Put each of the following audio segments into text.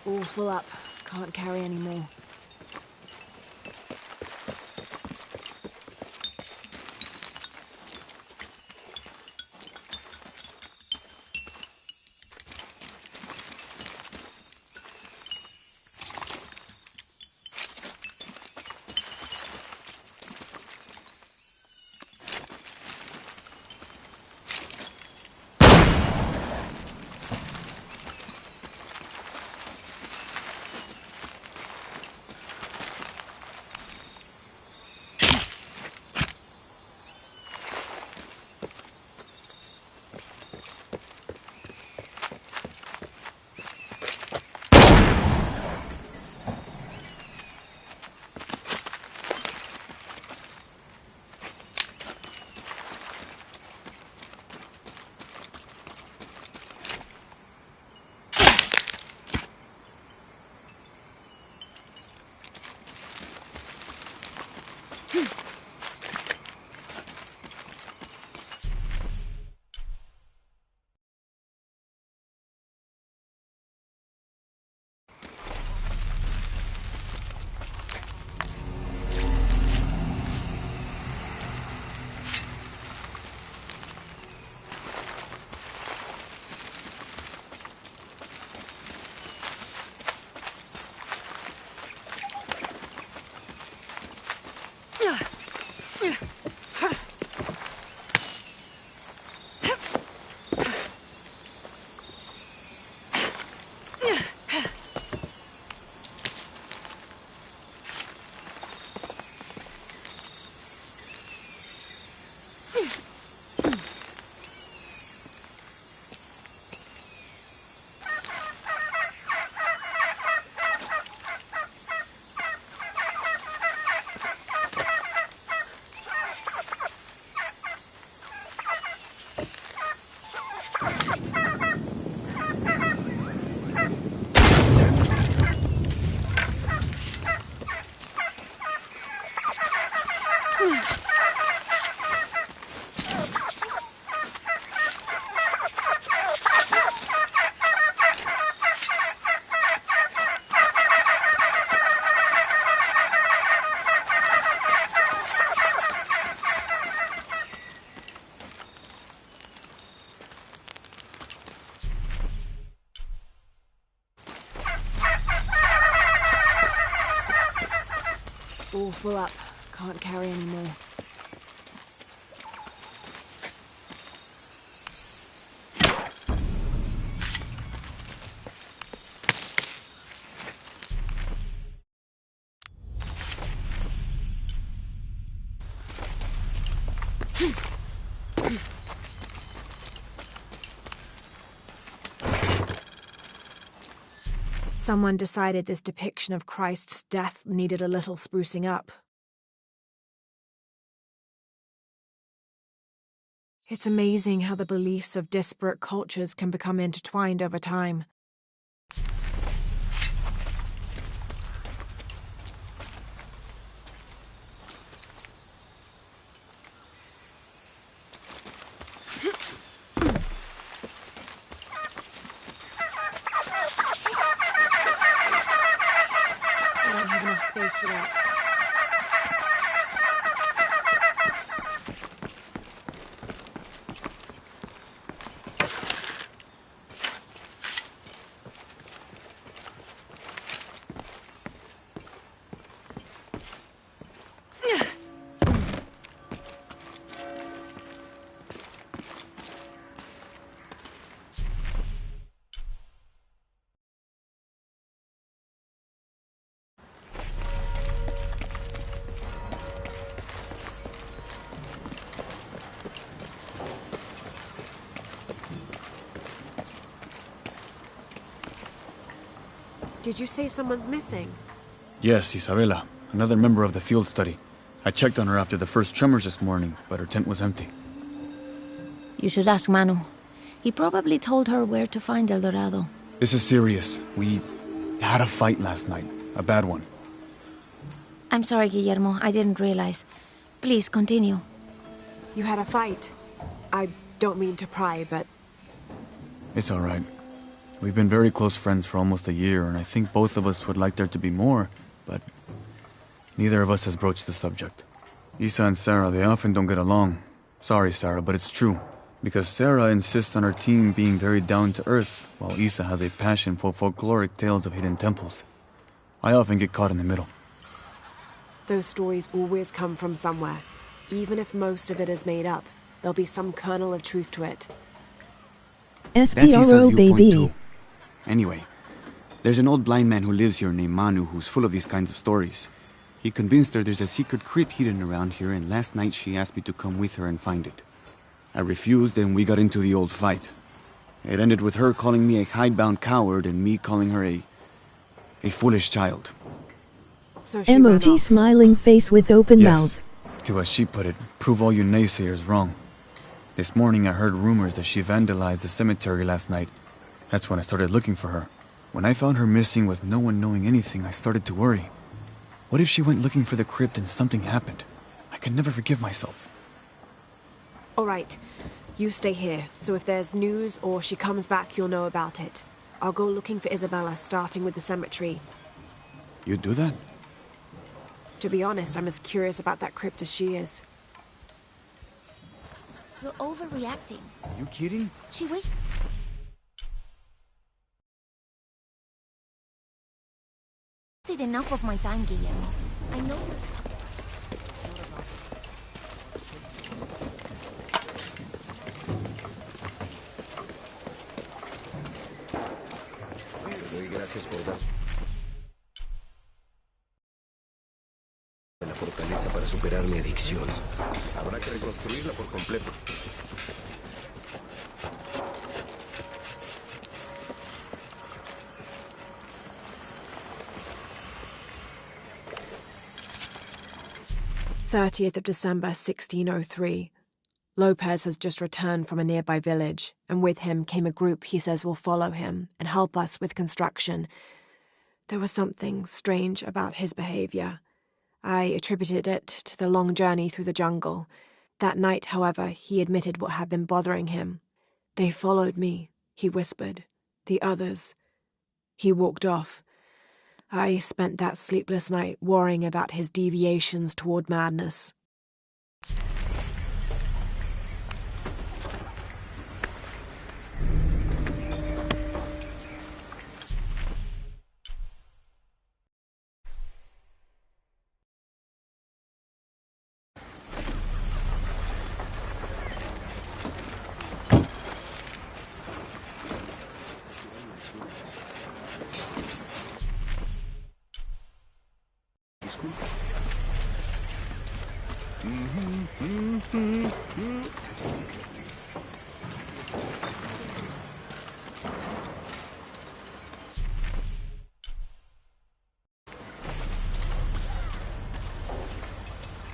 All full up. Can't carry any more. All full up. Can't carry any more. Someone decided this depiction of Christ's death needed a little sprucing up. It's amazing how the beliefs of disparate cultures can become intertwined over time. I don't have enough space for that. Did you say someone's missing? Yes, Isabela, another member of the field study. I checked on her after the first tremors this morning, but her tent was empty. You should ask Manu. He probably told her where to find El Dorado. This is serious. We had a fight last night. A bad one. I'm sorry, Guillermo. I didn't realize. Please, continue. You had a fight. I don't mean to pry, but... It's all right. We've been very close friends for almost a year, and I think both of us would like there to be more, but neither of us has broached the subject. Isa and Sarah, they often don't get along. Sorry, Sarah, but it's true. Because Sarah insists on her team being very down-to-earth, while Isa has a passion for folkloric tales of hidden temples. I often get caught in the middle. Those stories always come from somewhere. Even if most of it is made up, there'll be some kernel of truth to it. That's Isa's viewpoint too. Anyway, there's an old blind man who lives here named Manu who's full of these kinds of stories. He convinced her there's a secret crypt hidden around here, and last night she asked me to come with her and find it. I refused, and we got into the old fight. It ended with her calling me a hidebound coward and me calling her a foolish child. So she ran Emoji off. smiling face with open mouth. To as she put it, prove all you naysayers wrong. This morning I heard rumors that she vandalized the cemetery last night. That's when I started looking for her. When I found her missing with no one knowing anything, I started to worry. What if she went looking for the crypt and something happened? I can never forgive myself. All right, you stay here, so if there's news or she comes back, you'll know about it. I'll go looking for Isabella, starting with the cemetery. You do that? To be honest, I'm as curious about that crypt as she is. You're overreacting. You kidding? She wasted enough of my time, Guillermo. I know. Muy gracias por dar la fortaleza para superar mi adicción. Habrá que reconstruirla por completo. '30th of December, 1603. Lopez has just returned from a nearby village, and with him came a group he says will follow him and help us with construction. There was something strange about his behavior. I attributed it to the long journey through the jungle. That night, however, he admitted what had been bothering him. They followed me, he whispered. The others. He walked off. I spent that sleepless night worrying about his deviations toward madness.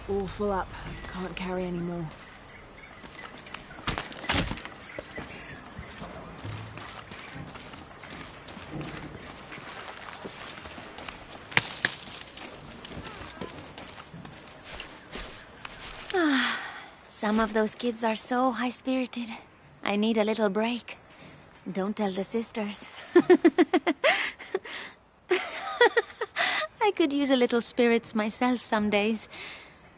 All full up. Can't carry any more. Some of those kids are so high-spirited. I need a little break. Don't tell the sisters. I could use a little spirits myself some days.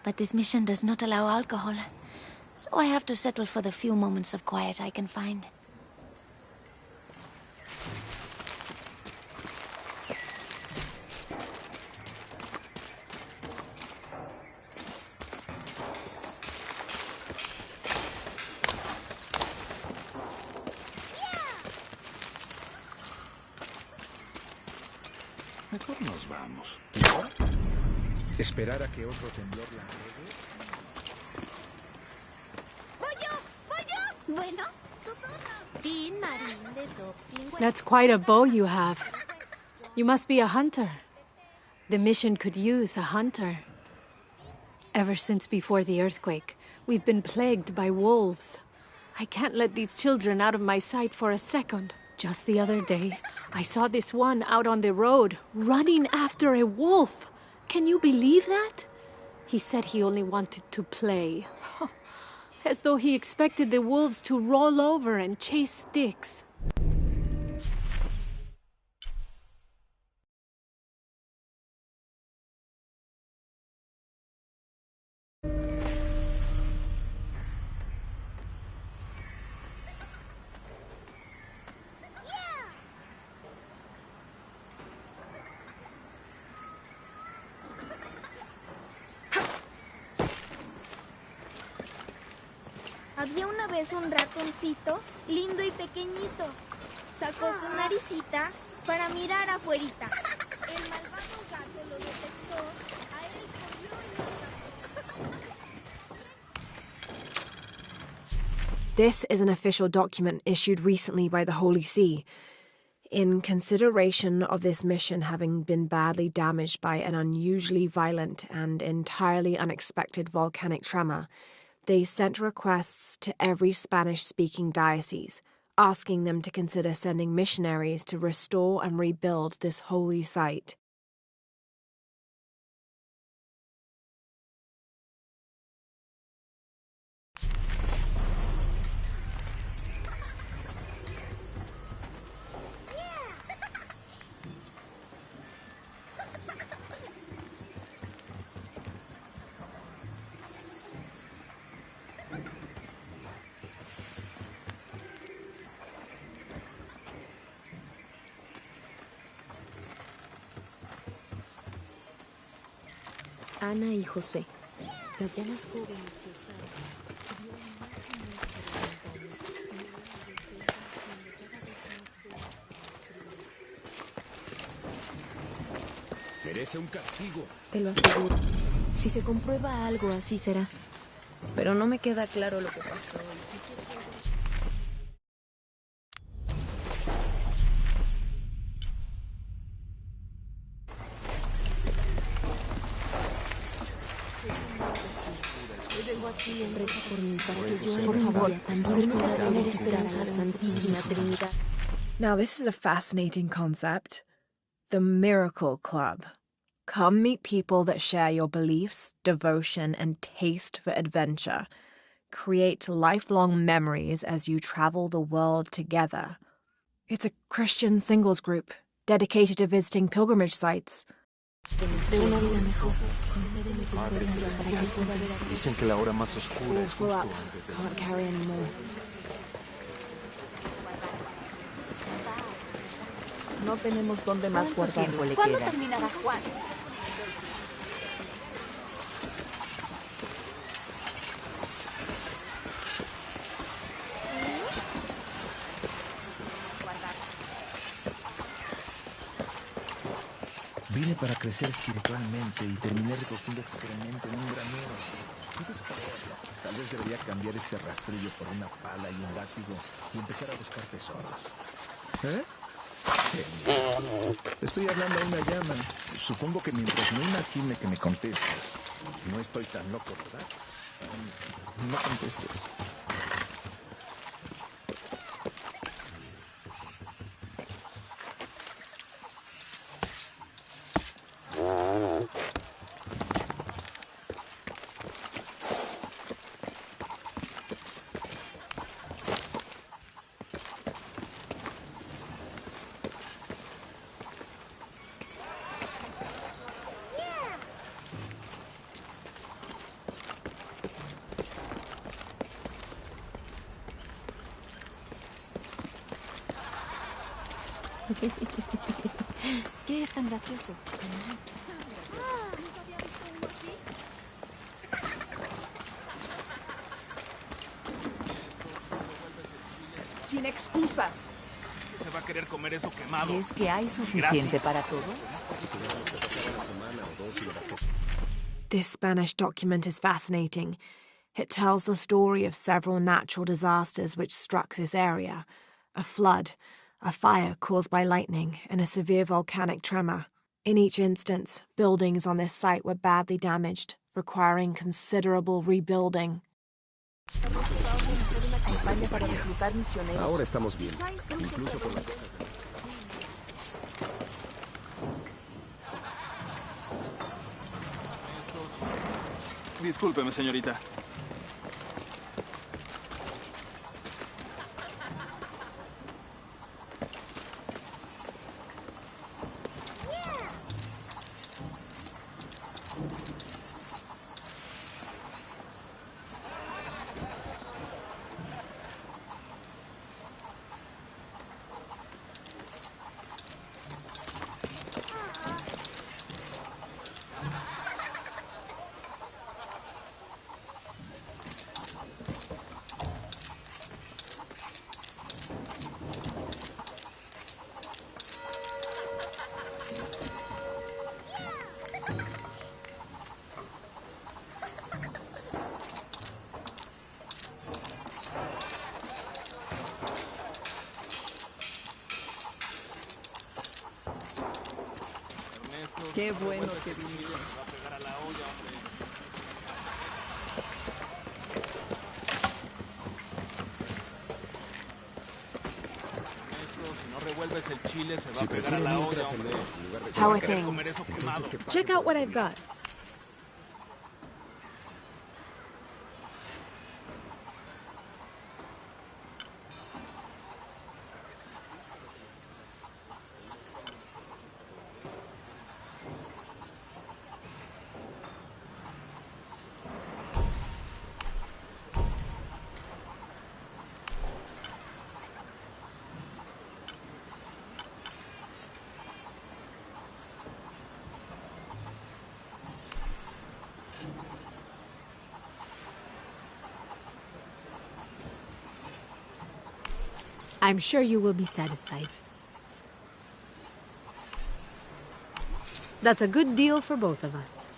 But this mission does not allow alcohol. So I have to settle for the few moments of quiet I can find. Mejor nos vamos. Esperar a que otro temblor la agregue. That's quite a bow you have. You must be a hunter. The mission could use a hunter. Ever since before the earthquake, we've been plagued by wolves. I can't let these children out of my sight for a second. Just the other day, I saw this one out on the road, running after a wolf. Can you believe that? He said he only wanted to play. As though he expected the wolves to roll over and chase sticks. Había una vez un ratoncito, lindo y pequeñito. Sacó su naricita para mirar afuerita. El malvado gato lo detectó, a él corrió y lo atrapó. This is an official document issued recently by the Holy See. In consideration of this mission having been badly damaged by an unusually violent and entirely unexpected volcanic tremor, they sent requests to every Spanish-speaking diocese, asking them to consider sending missionaries to restore and rebuild this holy site. Ana y José, las llamas jóvenes y osadas, subieron más y más por la montaña, y una de Merece un castigo. Te lo aseguro. Si se comprueba algo, así será. Pero no me queda claro lo que pasó. Reza por mí para que yo por favor también pueda tener esperanza a la Santísima Trinidad. Now, this is a fascinating concept. The Miracle Club. Come meet people that share your beliefs, devotion, and taste for adventure. Create lifelong memories as you travel the world together. It's a Christian singles group dedicated to visiting pilgrimage sites. Dicen que la hora más oscura es justo antes de... Can't carry anymore. No tenemos dónde más guardarlo. ¿Cuándo terminará Juan? Vine para crecer espiritualmente y terminé recogiendo excremento en un granero. ¿Puedes creerlo? Tal vez debería cambiar este rastrillo por una pala y un látigo y empezar a buscar tesoros. ¿Eh? Genial. Estoy hablando a una llama. Supongo que mientras no imagine que me contestes, no estoy tan loco, ¿verdad? No contestes. ¿Qué es tan gracioso? Sin excusas. ¿Se va a querer comer eso quemado? ¿Es que hay suficiente para todo? This Spanish document is fascinating. It tells the story of several natural disasters which struck this area. A flood, a fire caused by lightning, and a severe volcanic tremor. In each instance, buildings on this site were badly damaged, requiring considerable rebuilding. Ahora estamos bien. Incluso con la... Discúlpeme, señorita. Qué bueno que viniste. Va a pegar a la olla, hombre. Esto, si no revuelves el chile, se va a pegar a la olla, hombre. How are Querer comer things? eso quemado. Check out what I've got. I'm sure you will be satisfied. That's a good deal for both of us.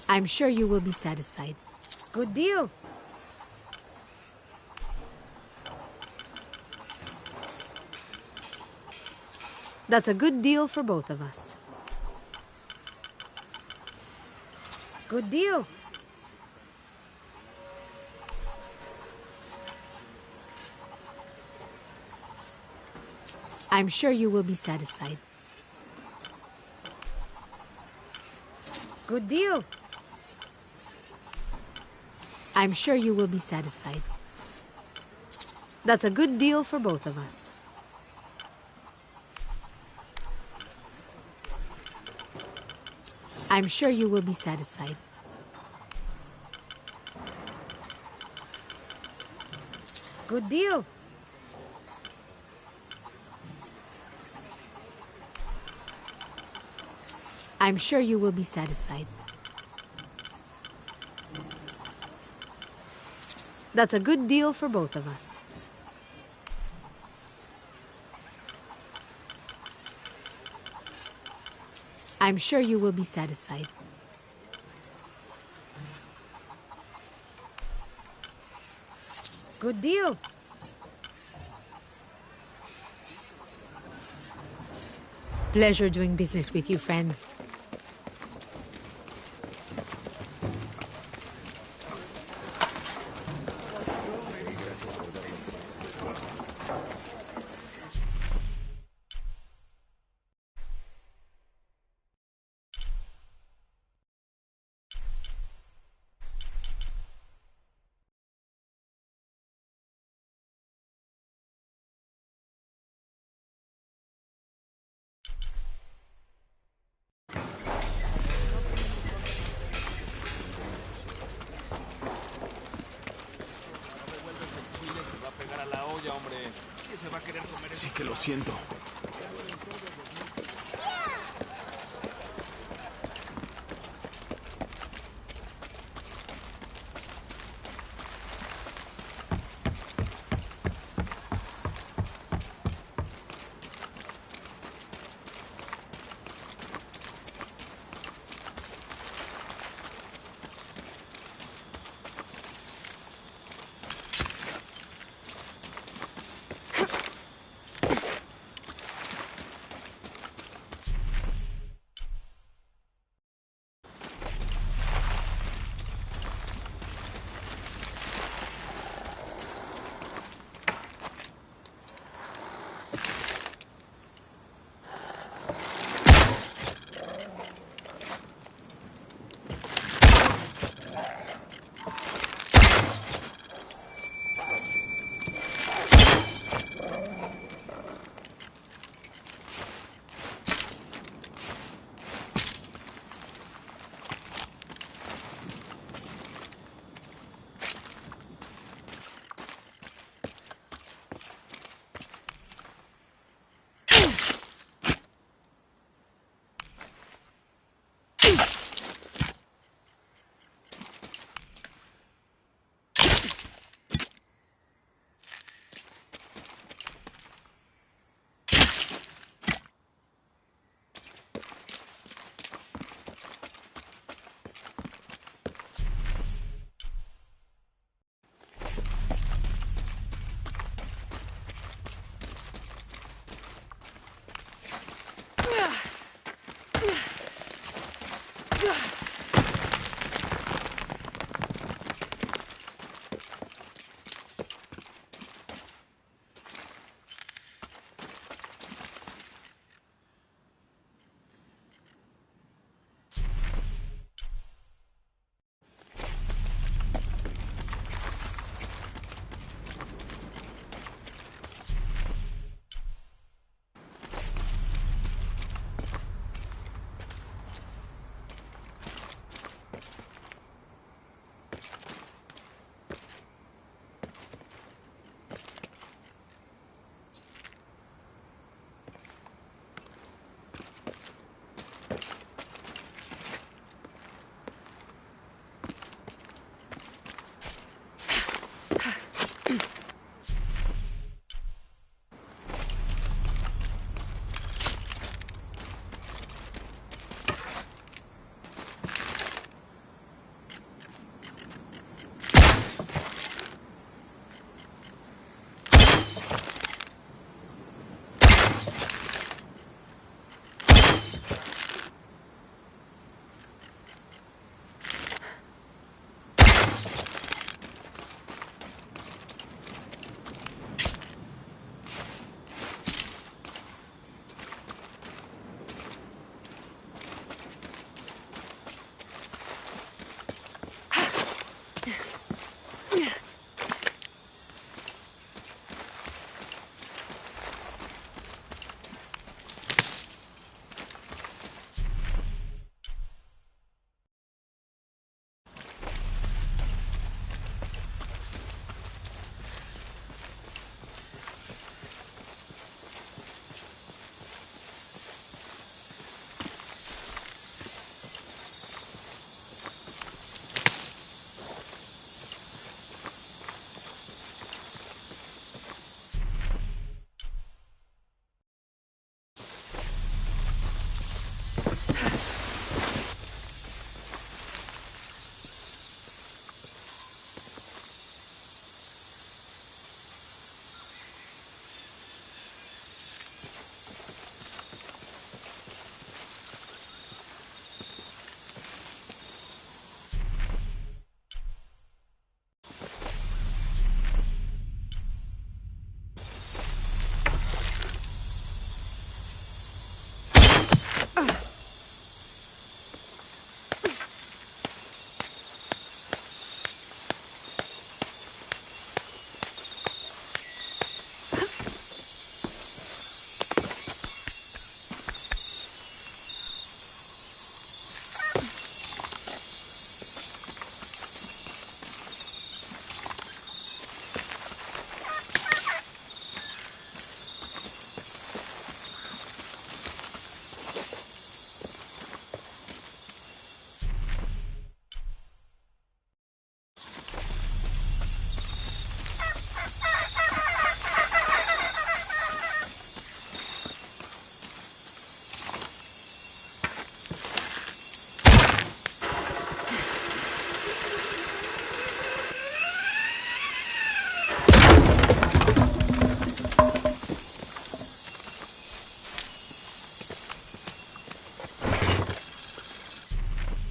I'm sure you will be satisfied. Good deal. That's a good deal for both of us. Good deal. I'm sure you will be satisfied. Good deal. I'm sure you will be satisfied. That's a good deal for both of us. I'm sure you will be satisfied. Good deal. I'm sure you will be satisfied. That's a good deal for both of us. I'm sure you will be satisfied. Good deal. Pleasure doing business with you, friend. Sí que lo siento.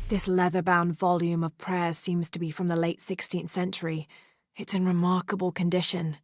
This leather-bound volume of prayers seems to be from the late 16th century. It's in remarkable condition.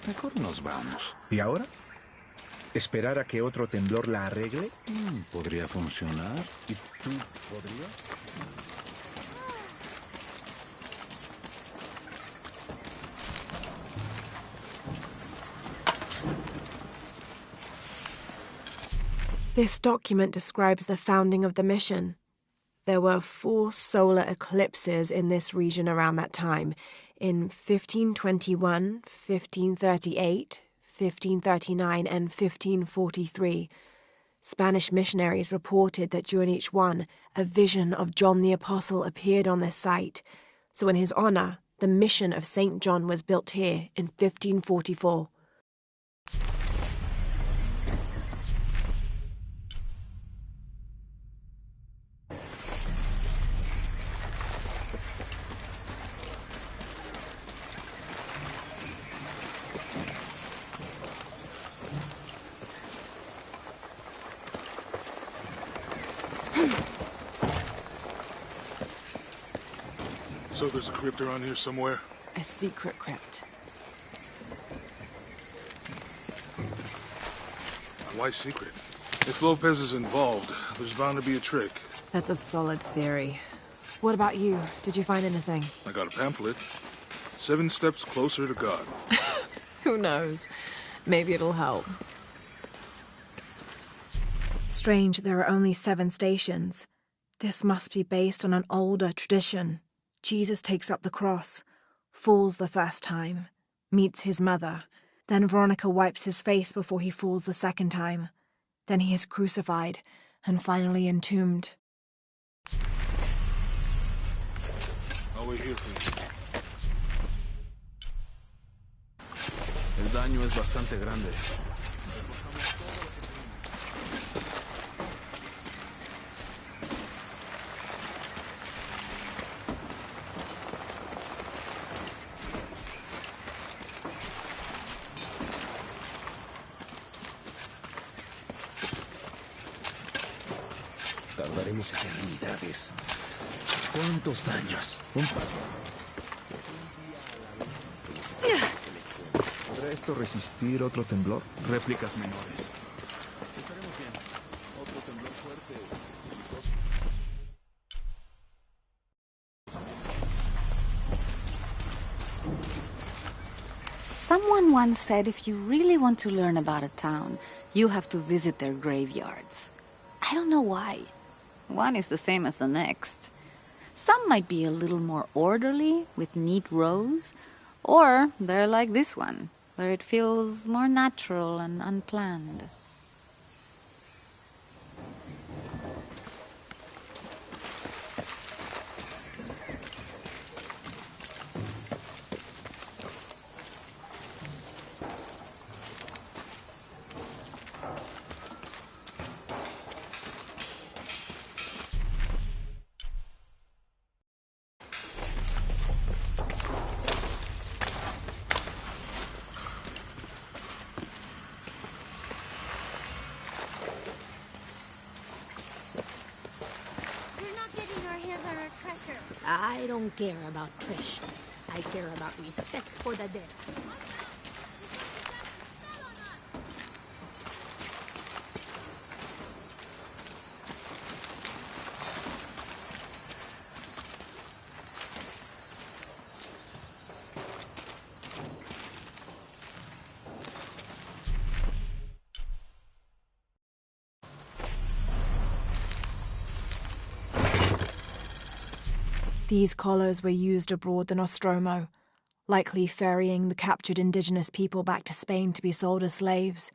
Mejor nos vamos. ¿Y ahora? ¿Esperar a que otro temblor la arregle? Podría funcionar. ¿Y tú podrías? This document describes the founding of the mission. There were 4 solar eclipses in this region around that time, in 1521, 1538, 1539, and 1543. Spanish missionaries reported that during each one, a vision of John the Apostle appeared on this site. So in his honor, the mission of St. John was built here in 1544. So there's a crypt around here somewhere? A secret crypt. Why secret? If Lopez is involved, there's bound to be a trick. That's a solid theory. What about you? Did you find anything? I got a pamphlet. 7 steps closer to God. Who knows? Maybe it'll help. Strange there are only 7 stations. This must be based on an older tradition. Jesus takes up the cross, falls the first time, meets his mother. Then Veronica wipes his face before he falls the second time. Then he is crucified and finally entombed. I'll wait here for you. El daño es bastante grande. Tardaremos eternidades. ¿Cuántos daños? Un par. ¿Podrá esto resistir otro temblor? Réplicas menores. Estaremos bien. Otro temblor fuerte. Someone once said if you really want to learn about a town, you have to visit their graveyards. I don't know why. One is the same as the next. Some might be a little more orderly, with neat rows, or they're like this one, where it feels more natural and unplanned. I don't care about Trish. I care about respect for the dead. These collars were used abroad the Nostromo, likely ferrying the captured indigenous people back to Spain to be sold as slaves.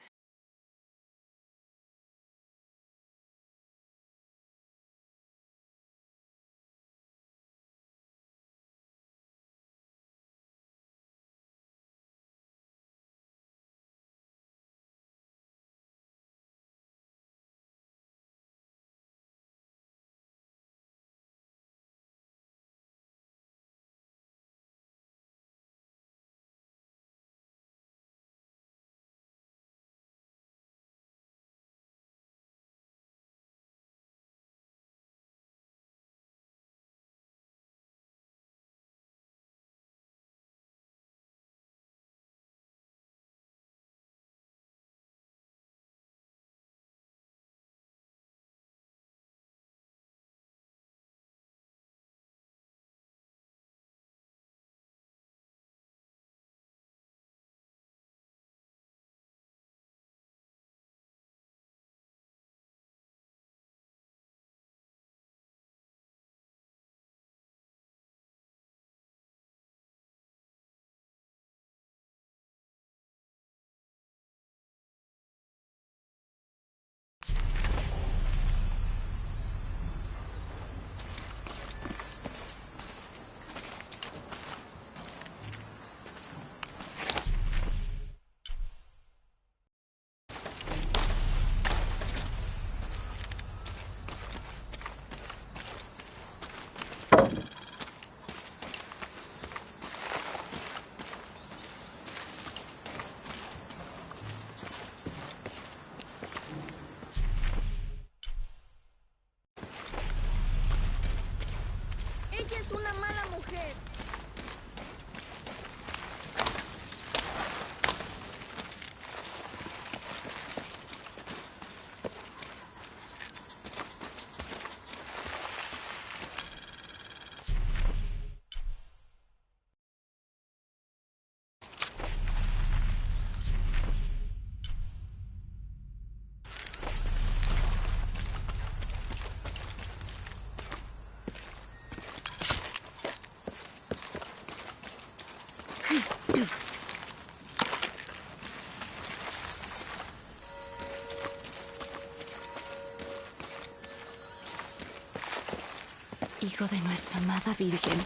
Hijo de nuestra amada Virgen,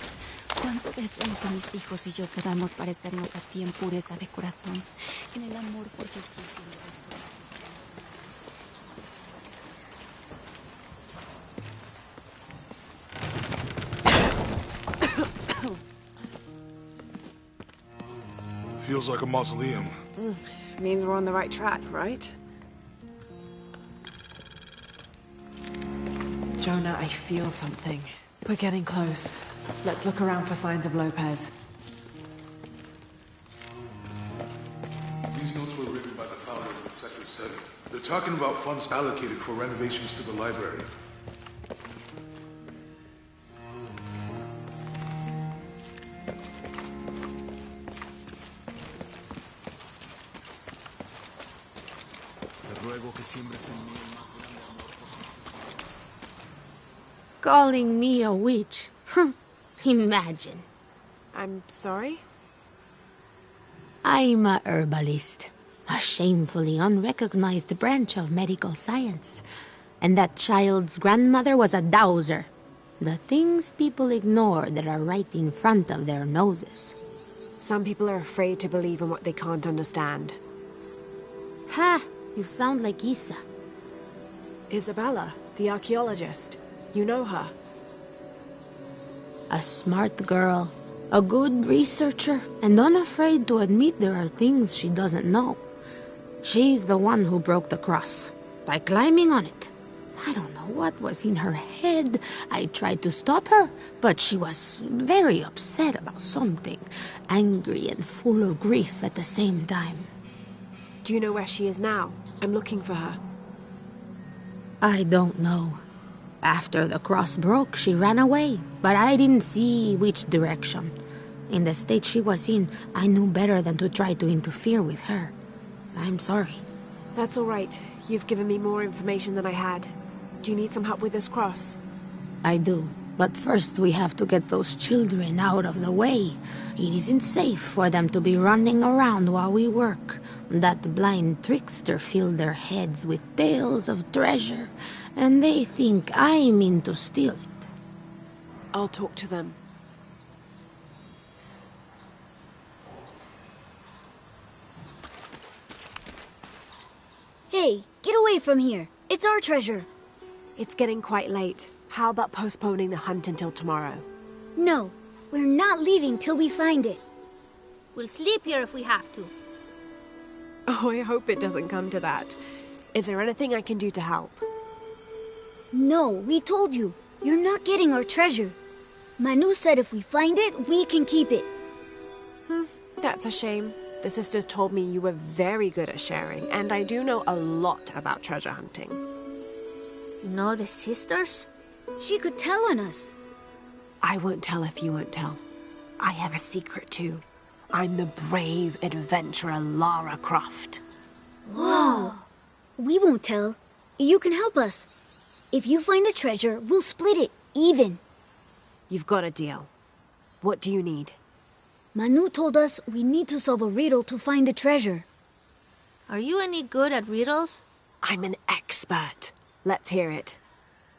cuánto deseo que mis hijos y yo podamos parecernos a ti en pureza de corazón, en el amor por Jesús y en el Feels like a mausoleum. Means we're on the right track, right? Jonah, I feel something. We're getting close. Let's look around for signs of Lopez. These notes were written by the founder of the Sector 7. They're talking about funds allocated for renovations to the library. Calling me a witch? Imagine. I'm sorry? I'm a herbalist, a shamefully unrecognized branch of medical science. And that child's grandmother was a dowser. The things people ignore that are right in front of their noses. Some people are afraid to believe in what they can't understand. Ha! You sound like Isa. Isabella, the archaeologist. You know her. A smart girl, a good researcher, and unafraid to admit there are things she doesn't know. She's the one who broke the cross, by climbing on it. I don't know what was in her head. I tried to stop her, but she was very upset about something, angry and full of grief at the same time. Do you know where she is now? I'm looking for her. I don't know. After the cross broke, she ran away, but I didn't see which direction. In the state she was in, I knew better than to try to interfere with her. I'm sorry. That's all right. You've given me more information than I had. Do you need some help with this cross? I do, but first we have to get those children out of the way. It isn't safe for them to be running around while we work. That blind trickster filled their heads with tales of treasure, and they think I mean to steal it. I'll talk to them. Hey, get away from here. It's our treasure. It's getting quite late. How about postponing the hunt until tomorrow? No, we're not leaving till we find it. We'll sleep here if we have to. Oh, I hope it doesn't come to that. Is there anything I can do to help? No, we told you. You're not getting our treasure. Manu said if we find it, we can keep it. That's a shame. The sisters told me you were very good at sharing, and I do know a lot about treasure hunting. You know the sisters? She could tell on us. I won't tell if you won't tell. I have a secret too. I'm the brave adventurer Lara Croft. Whoa! We won't tell. You can help us. If you find the treasure, we'll split it, even. You've got a deal. What do you need? Manu told us we need to solve a riddle to find the treasure. Are you any good at riddles? I'm an expert. Let's hear it.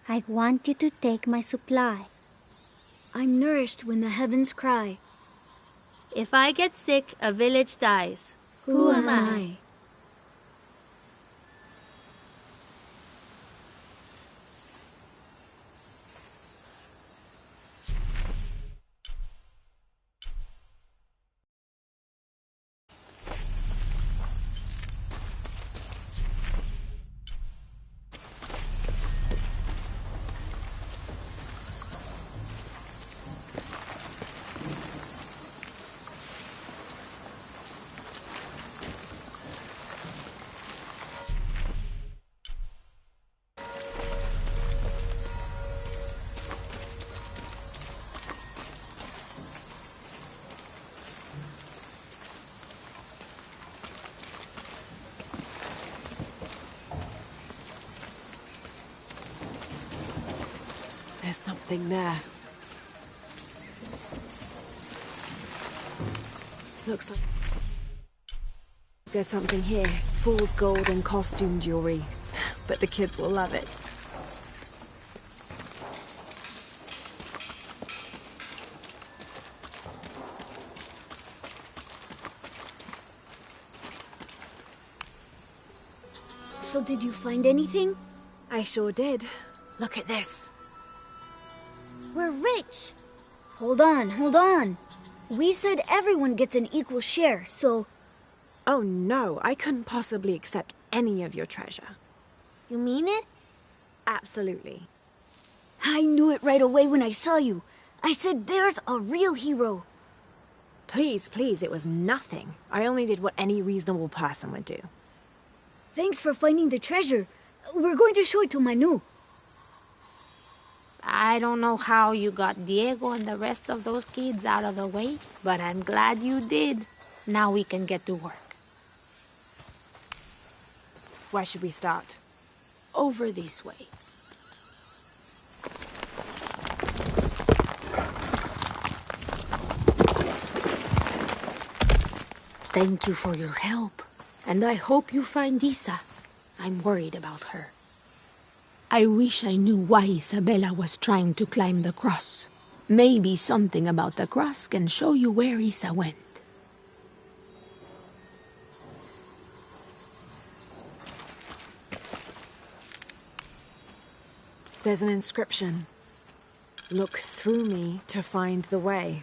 I want you to take my supply. I'm nourished when the heavens cry. If I get sick, a village dies. Who am I? There's something there. Looks like there's something here. Fool's gold and costume jewelry. But the kids will love it. So did you find anything? I sure did. Look at this. We're rich. Hold on. We said everyone gets an equal share, so... Oh no, I couldn't possibly accept any of your treasure. You mean it? Absolutely. I knew it right away when I saw you. I said there's a real hero. Please, it was nothing. I only did what any reasonable person would do. Thanks for finding the treasure. We're going to show it to Manu. I don't know how you got Diego and the rest of those kids out of the way, but I'm glad you did. Now we can get to work. Where should we start? Over this way. Thank you for your help. And I hope you find Isa. I'm worried about her. I wish I knew why Isabella was trying to climb the cross. Maybe something about the cross can show you where Isa went. There's an inscription. Look through me to find the way.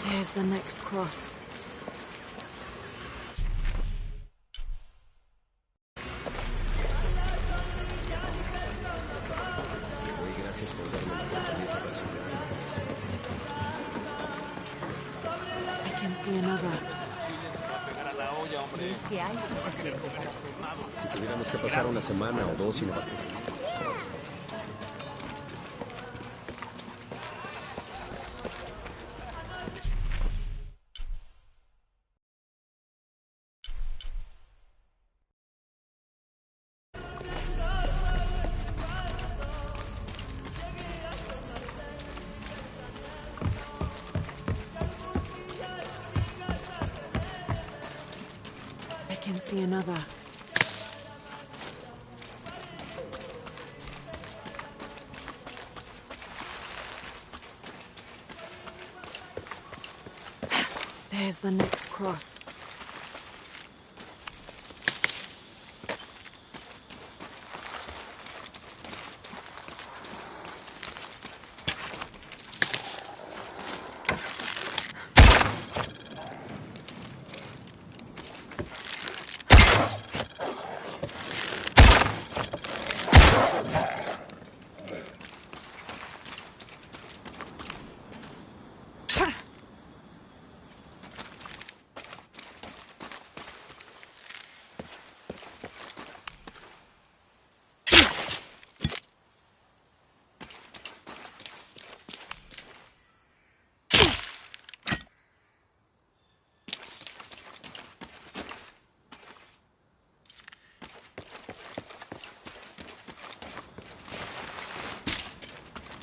There's the next cross. I can see another. Si tuviéramos que pasar una semana o dos sin abastecer. I can see another. There's the next cross.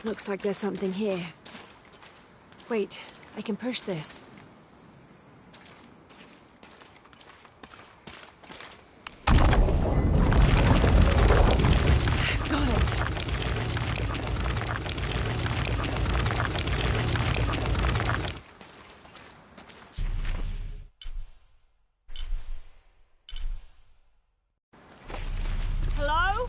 Looks like there's something here. Wait, I can push this. Got it! Hello?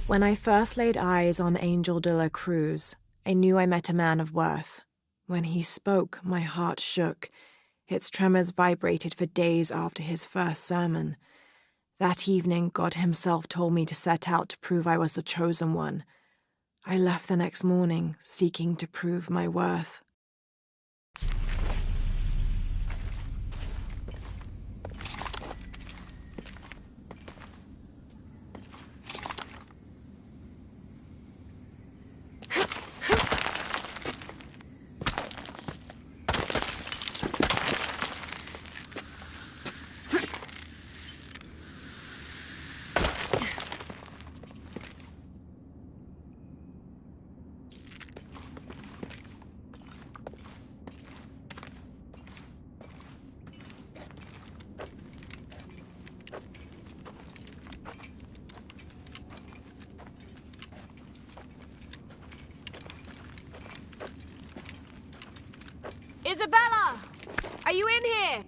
When I first laid eyes on Angel de la Cruz, I knew I met a man of worth. When he spoke, my heart shook. Its tremors vibrated for days after his first sermon. That evening, God himself told me to set out to prove I was the chosen one. I left the next morning, seeking to prove my worth. Isabella! Are you in here?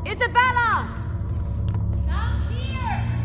Isabella! Come here!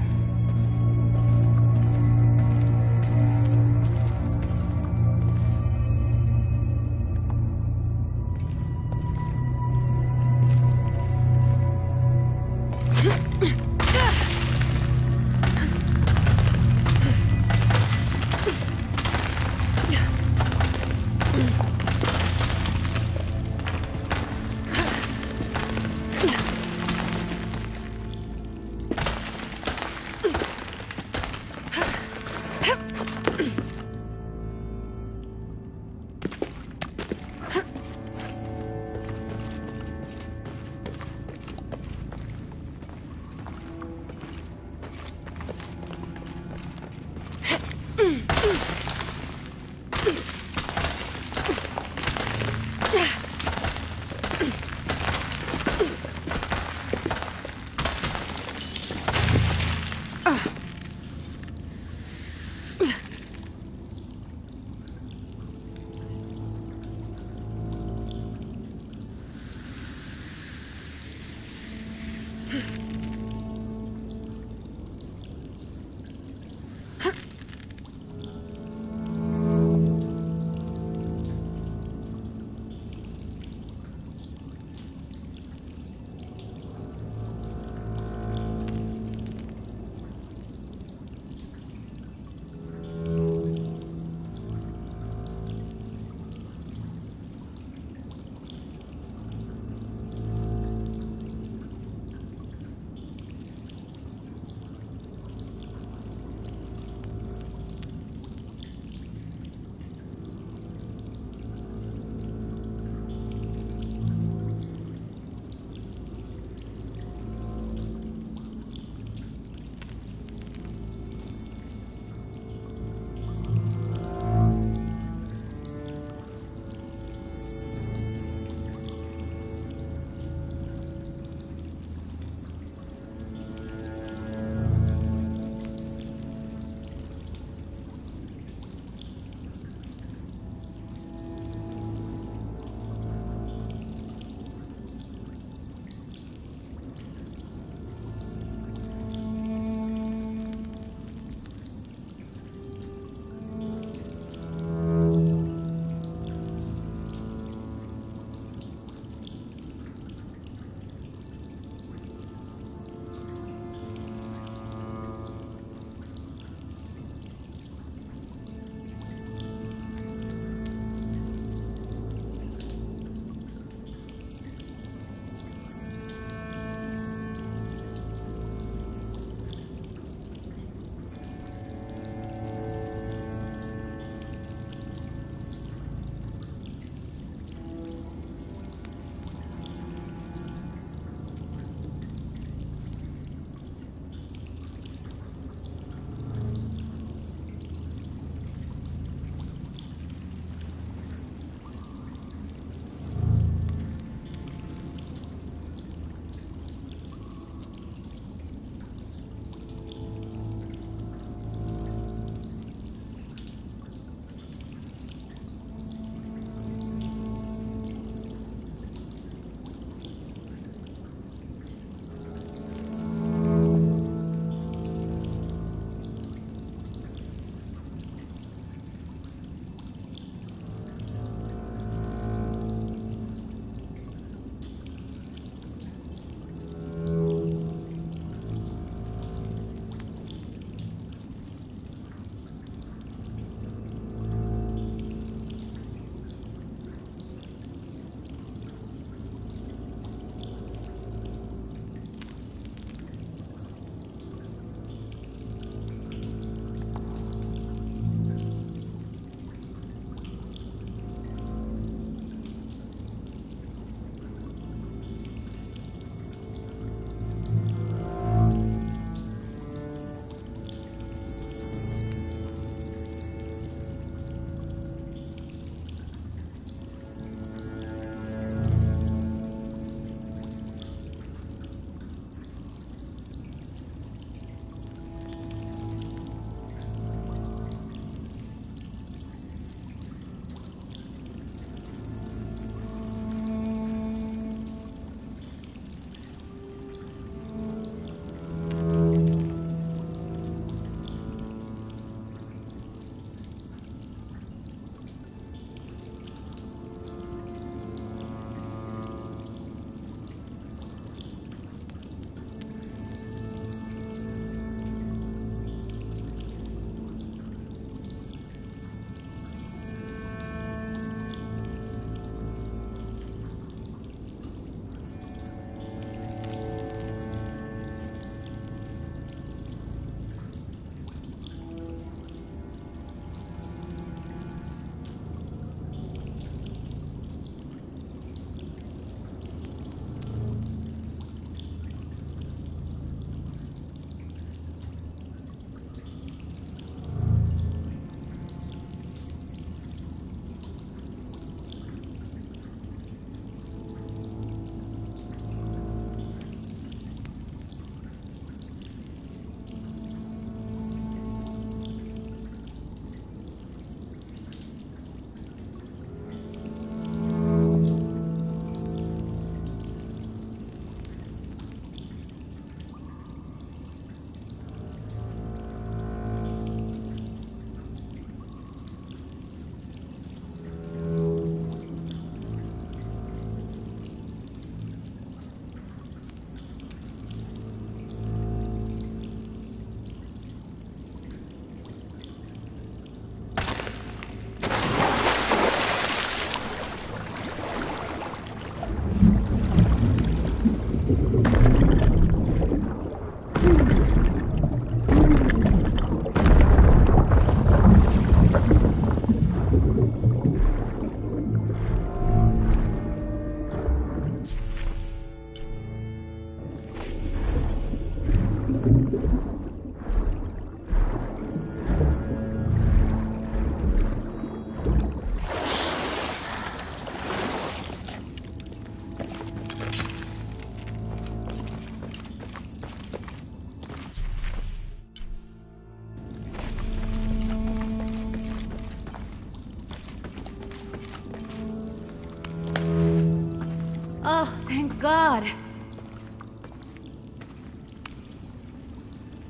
God!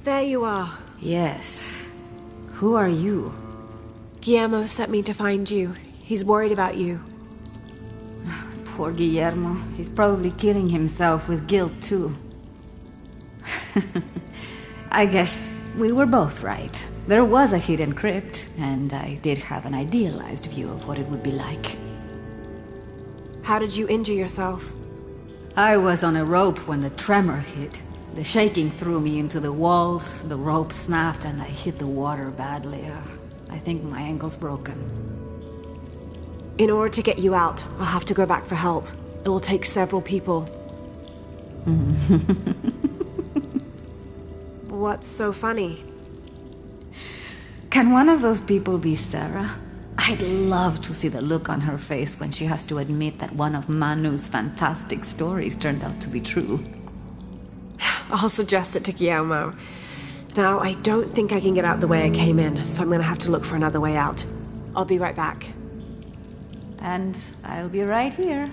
There you are. Yes. Who are you? Guillermo sent me to find you. He's worried about you. Poor Guillermo. He's probably killing himself with guilt, too. I guess we were both right. There was a hidden crypt, and I did have an idealized view of what it would be like. How did you injure yourself? I was on a rope when the tremor hit. The shaking threw me into the walls, the rope snapped, and I hit the water badly. I think my ankle's broken. In order to get you out, I'll have to go back for help. It will take several people. What's so funny? Can one of those people be Sarah? I'd love to see the look on her face when she has to admit that one of Manu's fantastic stories turned out to be true. I'll suggest it to Guillermo. Now, I don't think I can get out the way I came in, so I'm gonna have to look for another way out. I'll be right back. And I'll be right here.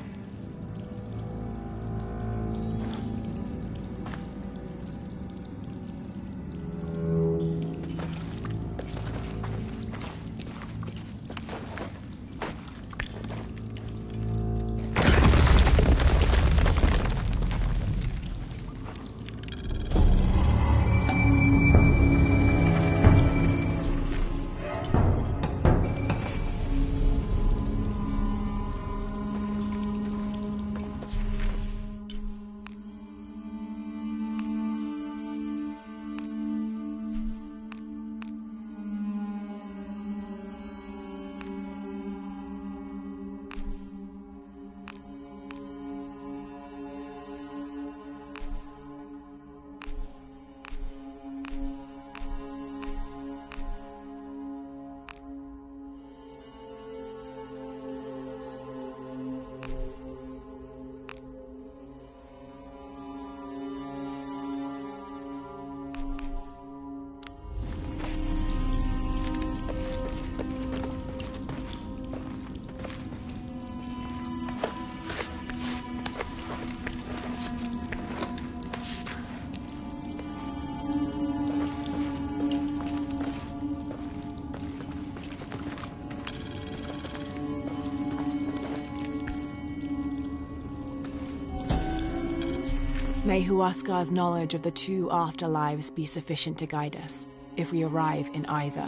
May Huascar's knowledge of the two afterlives be sufficient to guide us, if we arrive in either.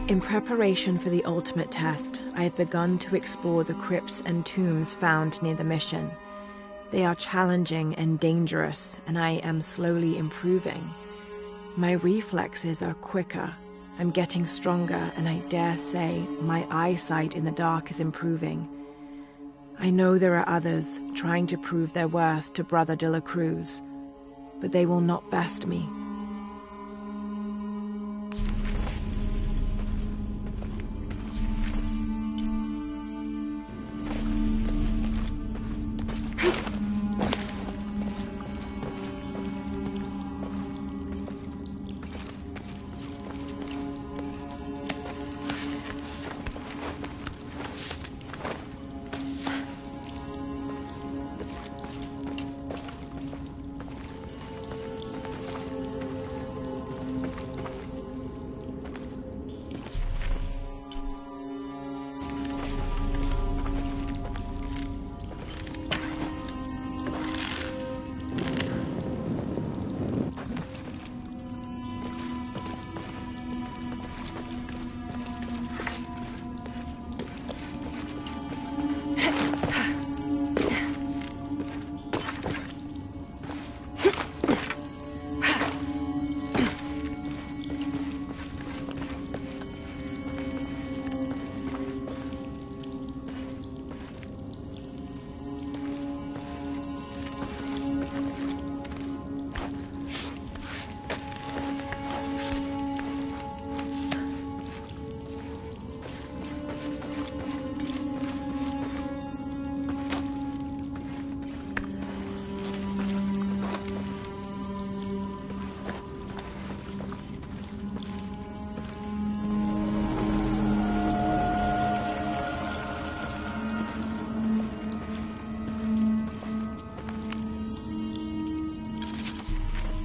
In preparation for the ultimate test, I have begun to explore the crypts and tombs found near the mission. They are challenging and dangerous, and I am slowly improving. My reflexes are quicker, I'm getting stronger, and I dare say my eyesight in the dark is improving. I know there are others trying to prove their worth to Brother de la Cruz, but they will not best me.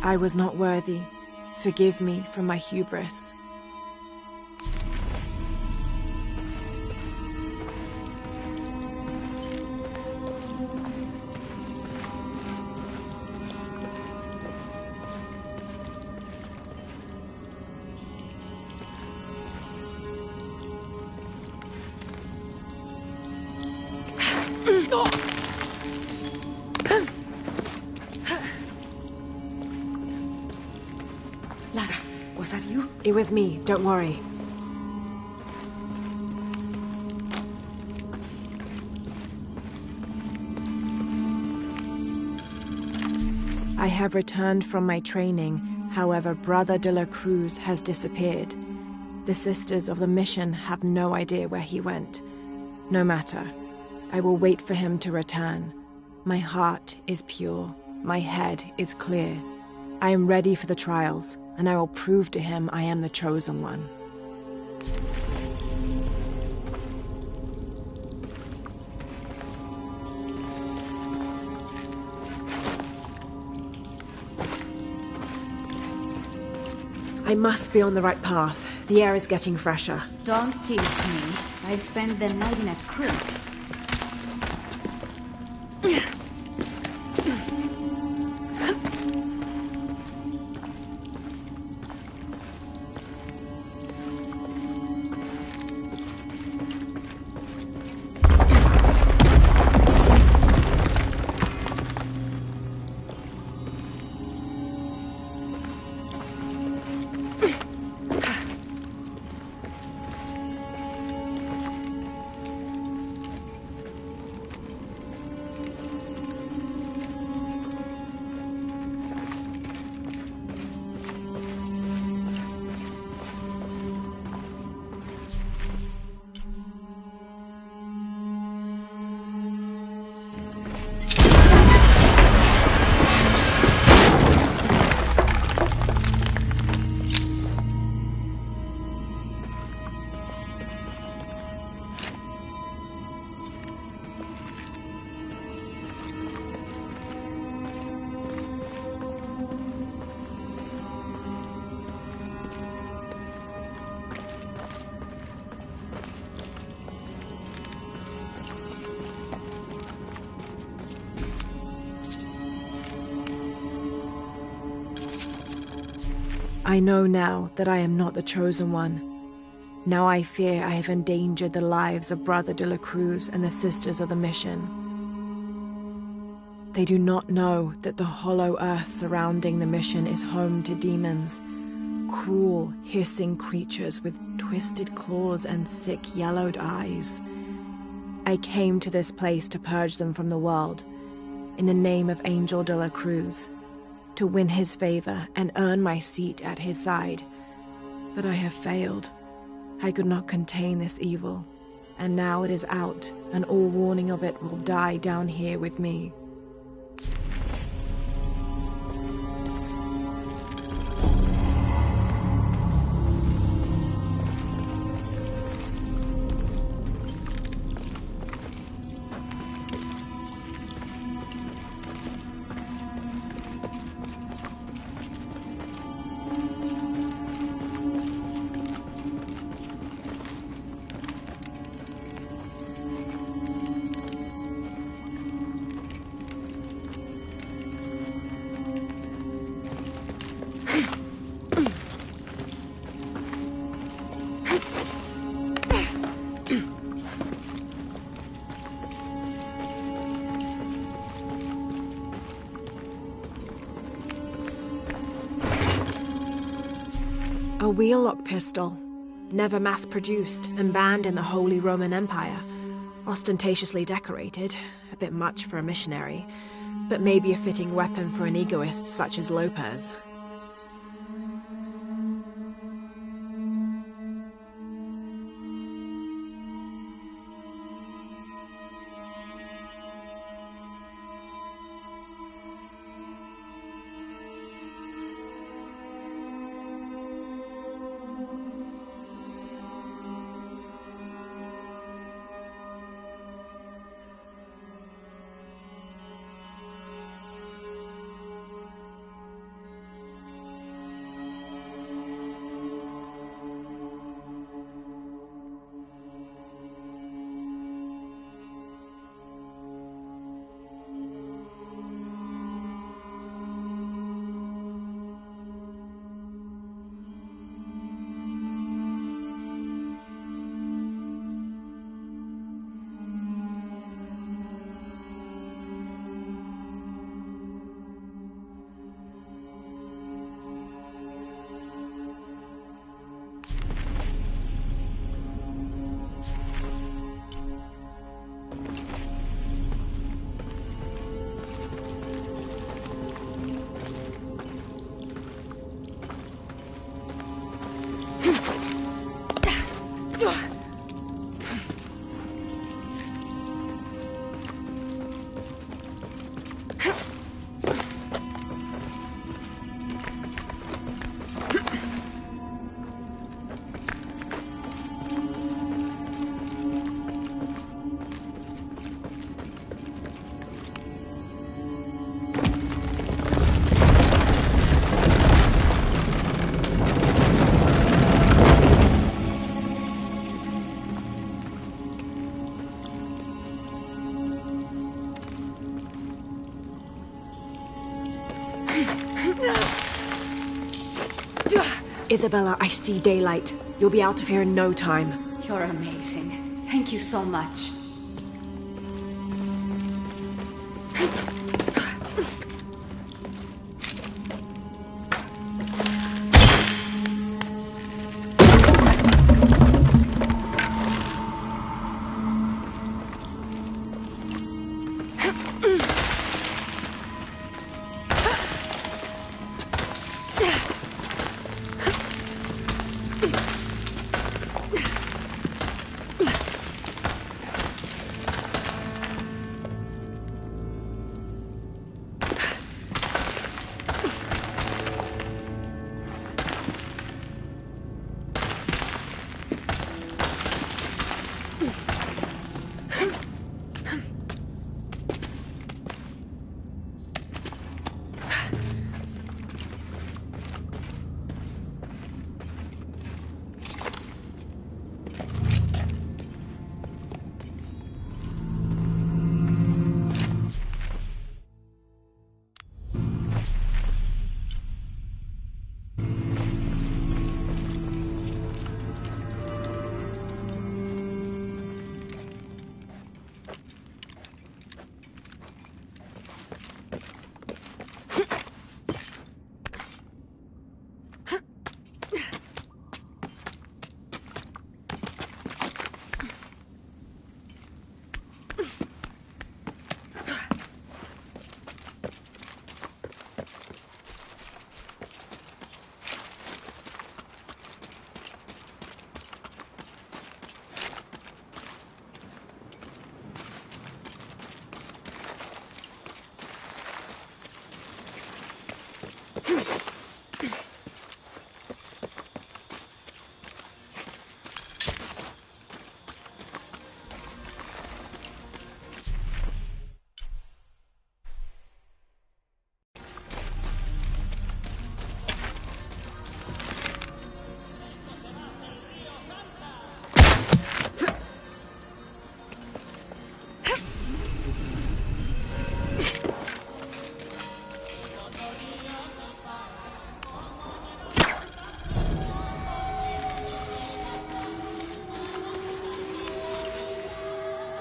I was not worthy. Forgive me for my hubris. Lara, was that you? It was me, don't worry. I have returned from my training, however, Brother de la Cruz has disappeared. The Sisters of the Mission have no idea where he went. No matter. I will wait for him to return. My heart is pure. My head is clear. I am ready for the trials, and I will prove to him I am the chosen one. I must be on the right path. The air is getting fresher. Don't tease me. I've spent the night in a crypt. I know now that I am not the chosen one. Now I fear I have endangered the lives of Brother de la Cruz and the Sisters of the Mission. They do not know that the hollow earth surrounding the mission is home to demons, cruel, hissing creatures with twisted claws and sick, yellowed eyes. I came to this place to purge them from the world, in the name of Angel de la Cruz, to win his favor and earn my seat at his side. But I have failed. I could not contain this evil, and now it is out, and all warning of it will die down here with me. A wheel-lock pistol, never mass-produced and banned in the Holy Roman Empire. Ostentatiously decorated, a bit much for a missionary, but maybe a fitting weapon for an egoist such as Lopez. Isabella, I see daylight. You'll be out of here in no time. You're amazing. Thank you so much.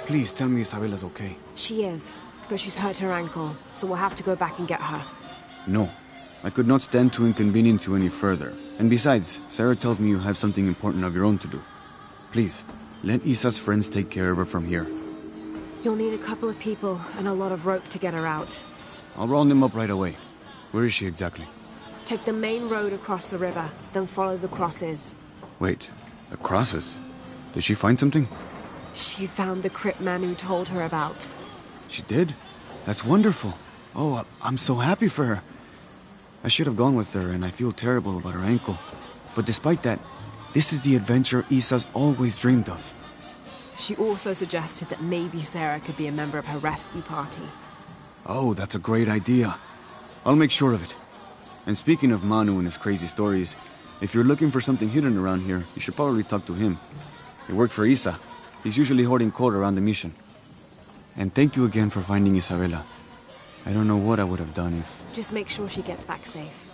Please tell me Isabella's okay. She is, but she's hurt her ankle, so we'll have to go back and get her. No. I could not stand to inconvenience you any further. And besides, Sarah tells me you have something important of your own to do. Please, let Isa's friends take care of her from here. You'll need a couple of people and a lot of rope to get her out. I'll round them up right away. Where is she exactly? Take the main road across the river, then follow the crosses. Wait, the crosses? Did she find something? She found the crypt Manu told her about. She did? That's wonderful. Oh, I'm so happy for her. I should have gone with her, and I feel terrible about her ankle. But despite that, this is the adventure Isa's always dreamed of. She also suggested that maybe Sarah could be a member of her rescue party. Oh, that's a great idea. I'll make sure of it. And speaking of Manu and his crazy stories, if you're looking for something hidden around here, you should probably talk to him. He worked for Isa. He's usually hoarding coal around the mission. And thank you again for finding Isabella. I don't know what I would have done if... Just make sure she gets back safe.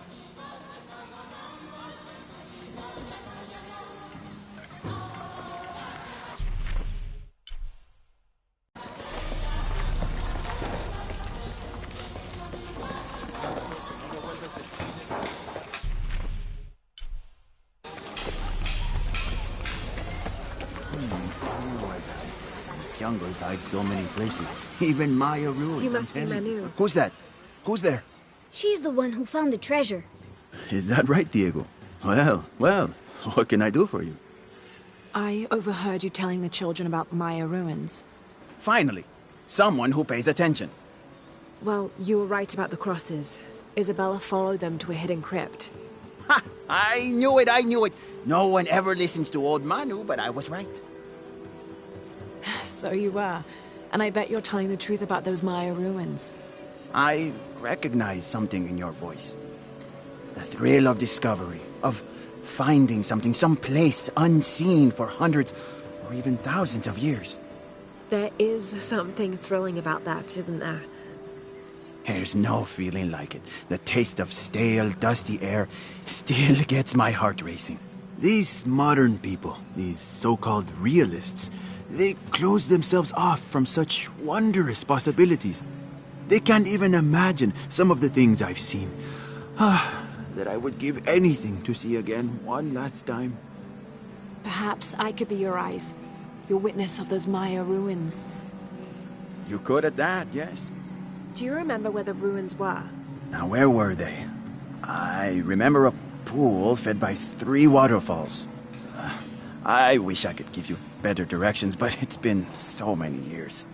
Jungle's hide so many places. Even Maya rules. You must be Manu. Who's that? Who's there? She's the one who found the treasure. Is that right, Diego? Well, what can I do for you? I overheard you telling the children about Maya ruins. Finally, someone who pays attention. Well, you were right about the crosses. Isabella followed them to a hidden crypt. Ha! I knew it, I knew it. No one ever listens to old Manu, but I was right. So you were. And I bet you're telling the truth about those Maya ruins. I recognize something in your voice. The thrill of discovery, of finding something someplace unseen for hundreds or even thousands of years. There is something thrilling about that, isn't there? There's no feeling like it. The taste of stale, dusty air still gets my heart racing. These modern people, these so-called realists, they close themselves off from such wondrous possibilities. They can't even imagine some of the things I've seen. That I would give anything to see again one last time. Perhaps I could be your eyes, your witness of those Maya ruins. You could at that, yes. Do you remember where the ruins were? Now, where were they? I remember a pool fed by 3 waterfalls. I wish I could give you better directions, but it's been so many years.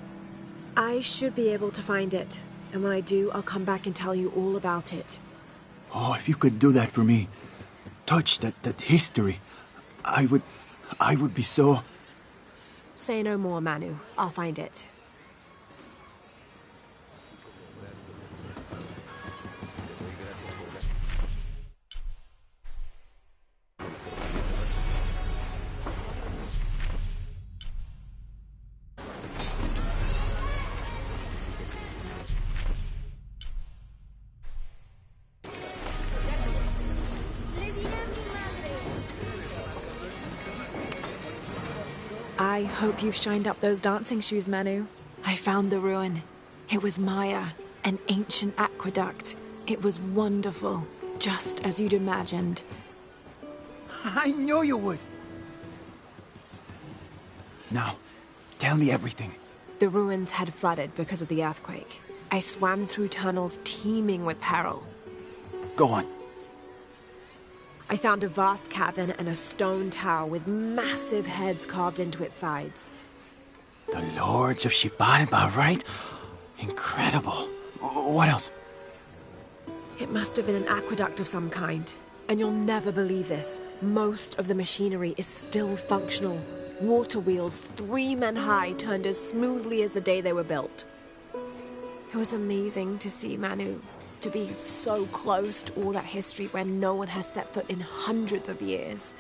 I should be able to find it. And when I do, I'll come back and tell you all about it. Oh, if you could do that for me. Touch that history. I would be so... Say no more, Manu. I'll find it. I hope you've shined up those dancing shoes, Manu. I found the ruin. It was Maya, an ancient aqueduct. It was wonderful, just as you'd imagined. I knew you would. Now, tell me everything. The ruins had flooded because of the earthquake. I swam through tunnels teeming with peril. Go on. I found a vast cavern and a stone tower with massive heads carved into its sides. The Lords of Xibalba, right? Incredible. What else? It must have been an aqueduct of some kind. And you'll never believe this. Most of the machinery is still functional. Water wheels 3 men high turned as smoothly as the day they were built. It was amazing to see, Manu. To be so close to all that history where no one has set foot in hundreds of years.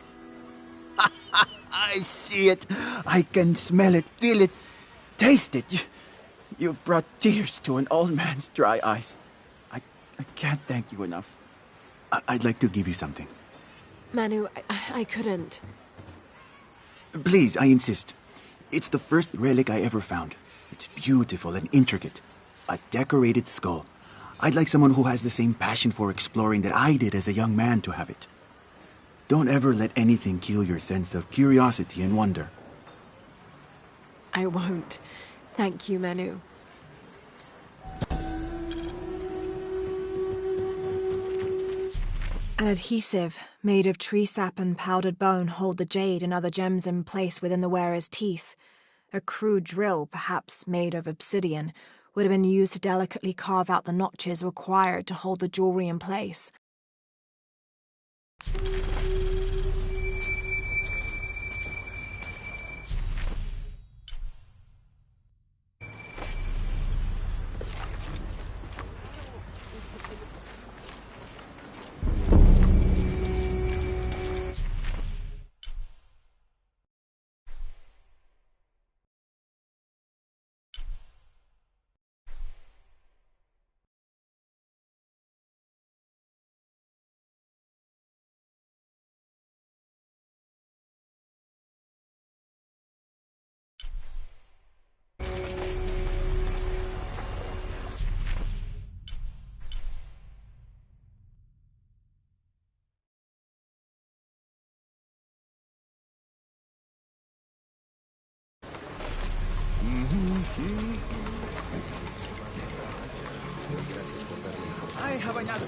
I see it. I can smell it, feel it, taste it. You've brought tears to an old man's dry eyes. I can't thank you enough. I'd like to give you something. Manu, I couldn't. Please, I insist. It's the first relic I ever found. It's beautiful and intricate. A decorated skull. I'd like someone who has the same passion for exploring that I did as a young man to have it. Don't ever let anything kill your sense of curiosity and wonder. I won't. Thank you, Manu. An adhesive made of tree sap and powdered bone hold the jade and other gems in place within the wearer's teeth. A crude drill, perhaps made of obsidian, would have been used to delicately carve out the notches required to hold the jewelry in place. Ay, bañado.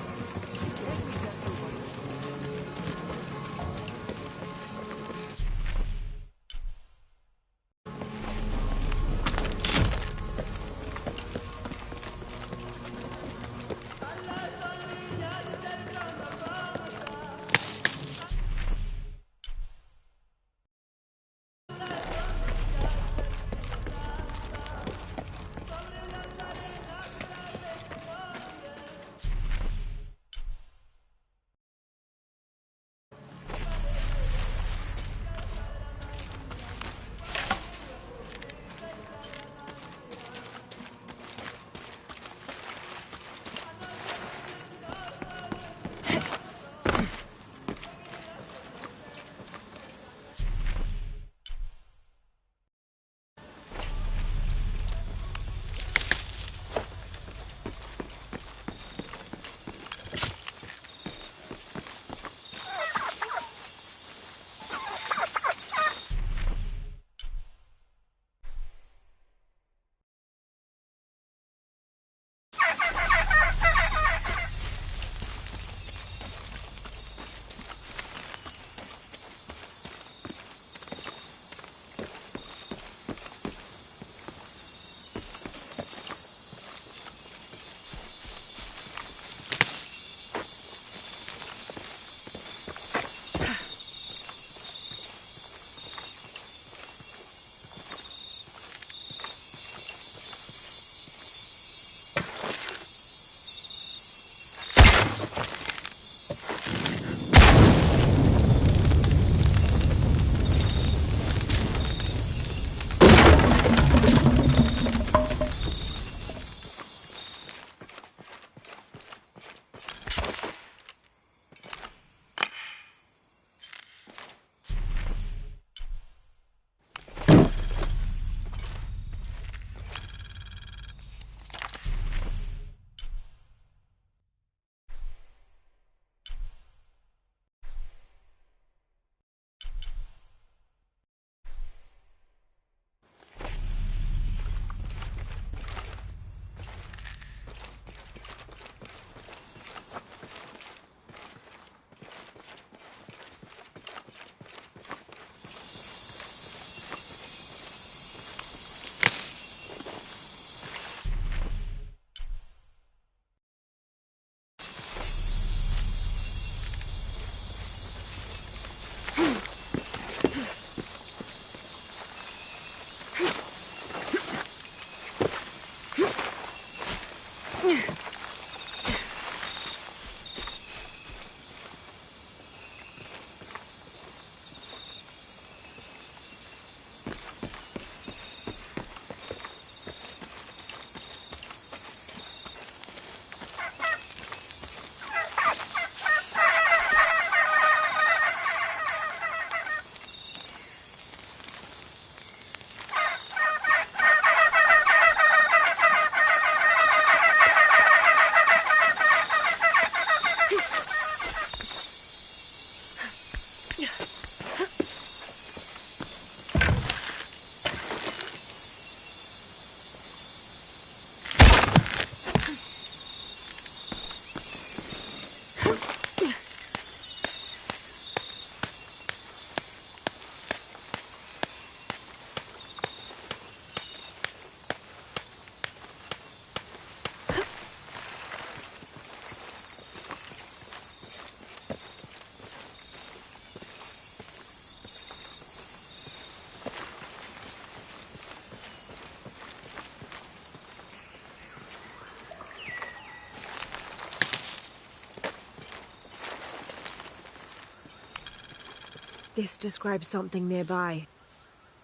This describes something nearby.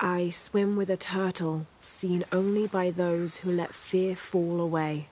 I swim with a turtle, seen only by those who let fear fall away.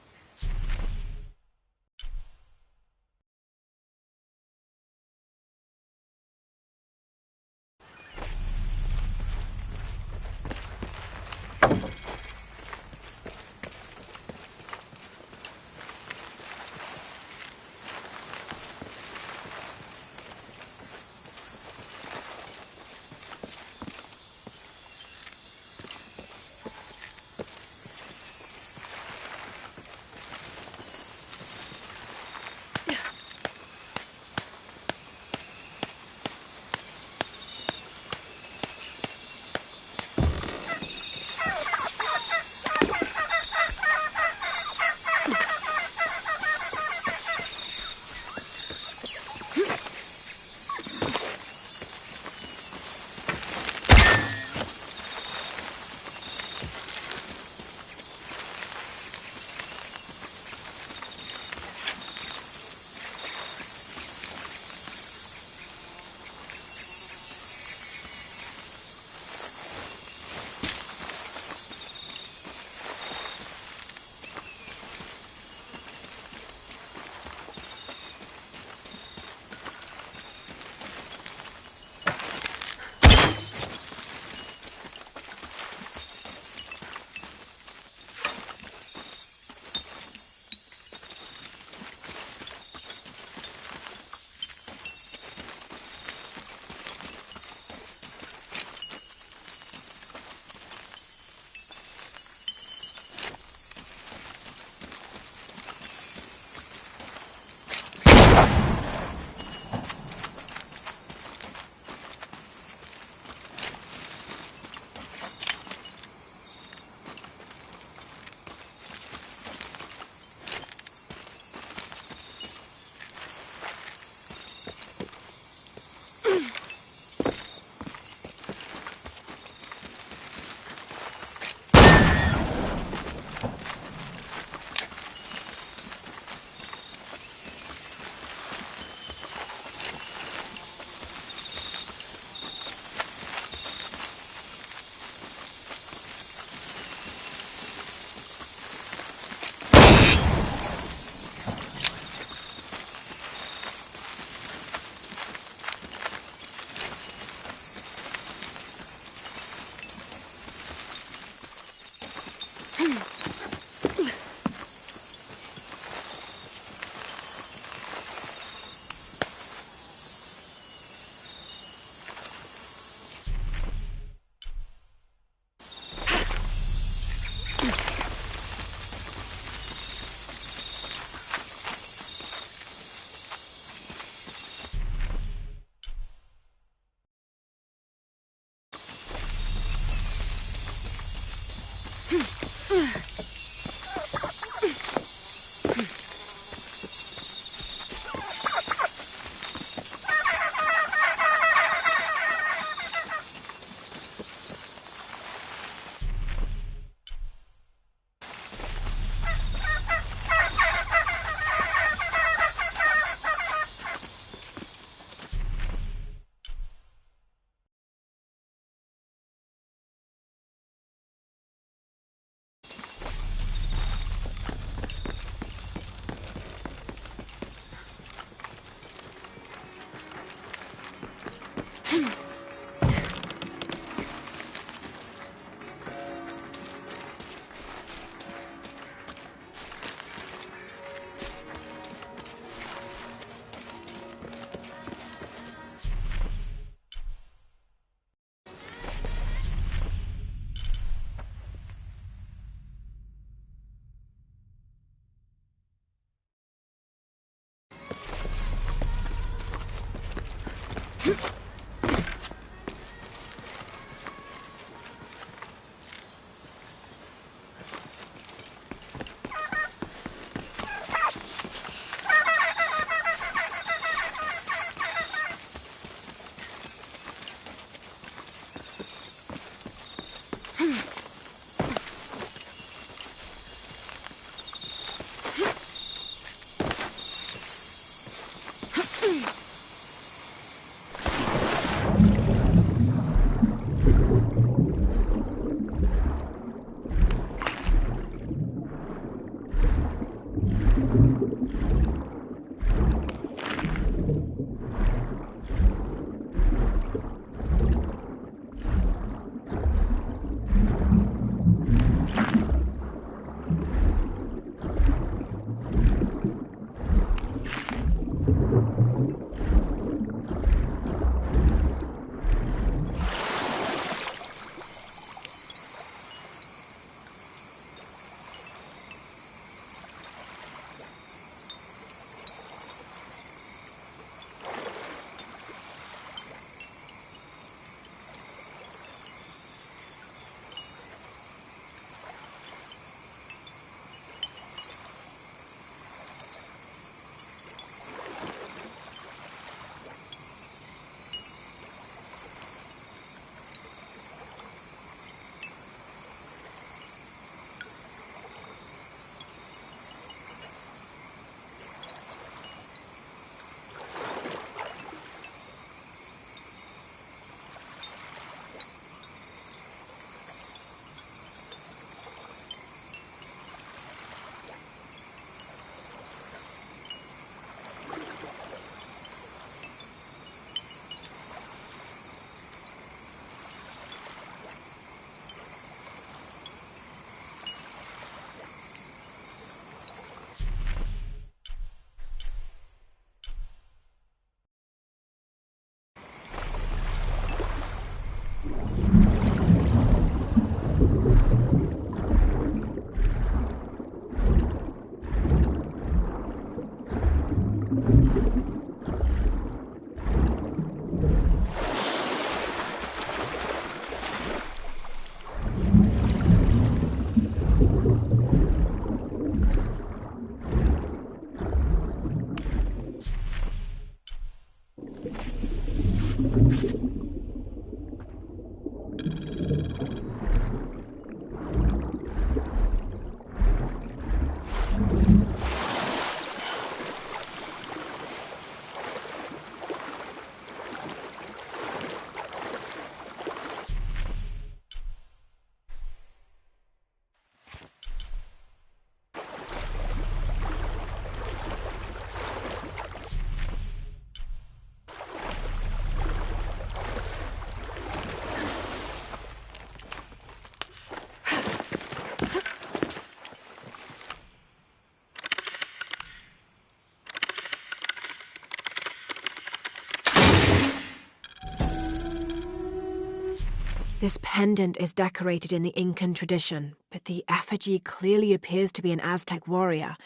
This pendant is decorated in the Incan tradition, but the effigy clearly appears to be an Aztec warrior.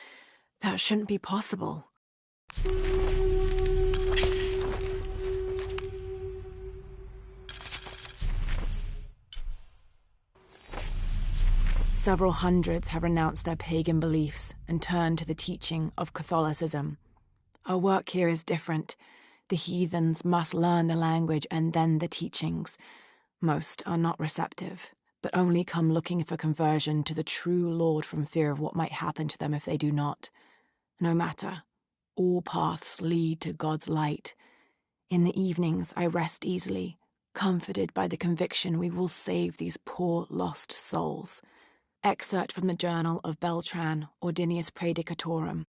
That shouldn't be possible. Several hundreds have renounced their pagan beliefs and turned to the teaching of Catholicism. Our work here is different. The heathens must learn the language and then the teachings. Most are not receptive, but only come looking for conversion to the true Lord from fear of what might happen to them if they do not. No matter. All paths lead to God's light. In the evenings, I rest easily, comforted by the conviction we will save these poor, lost souls. Excerpt from the journal of Beltran, Ordinius Praedicatorum.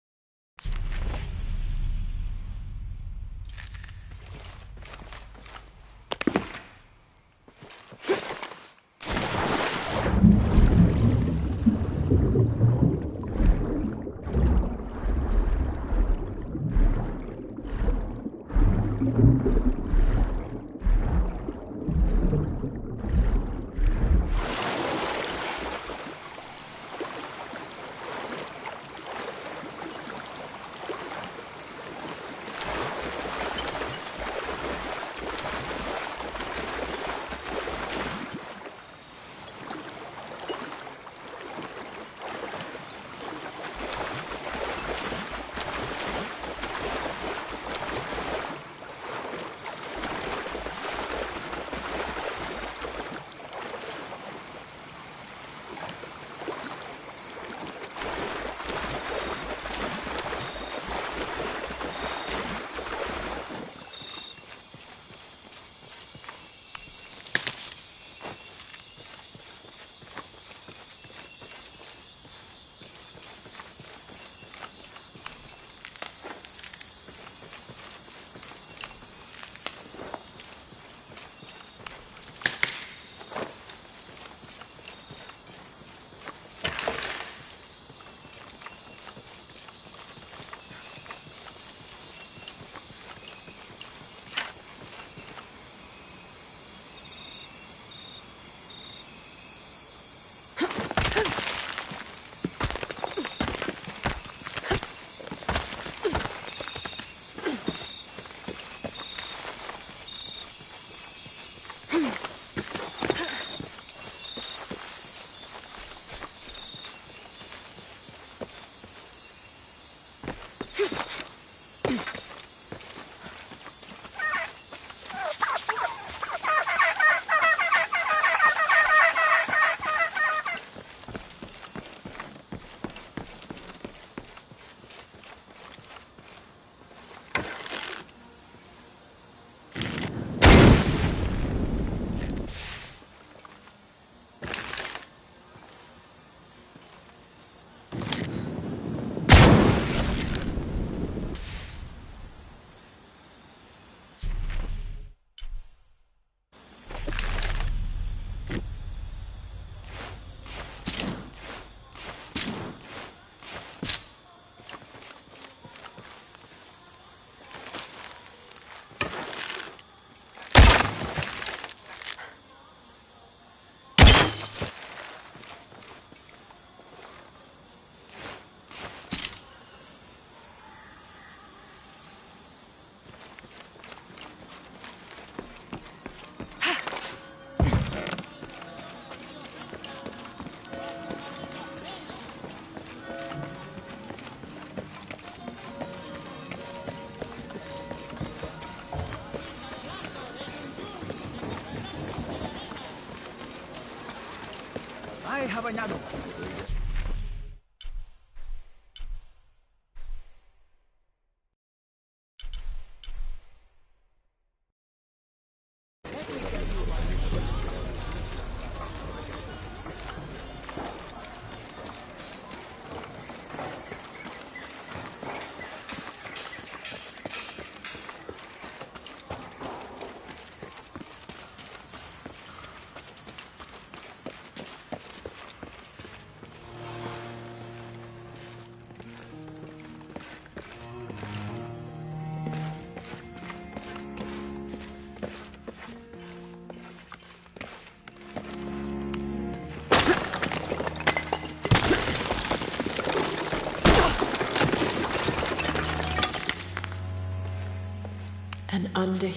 I have another.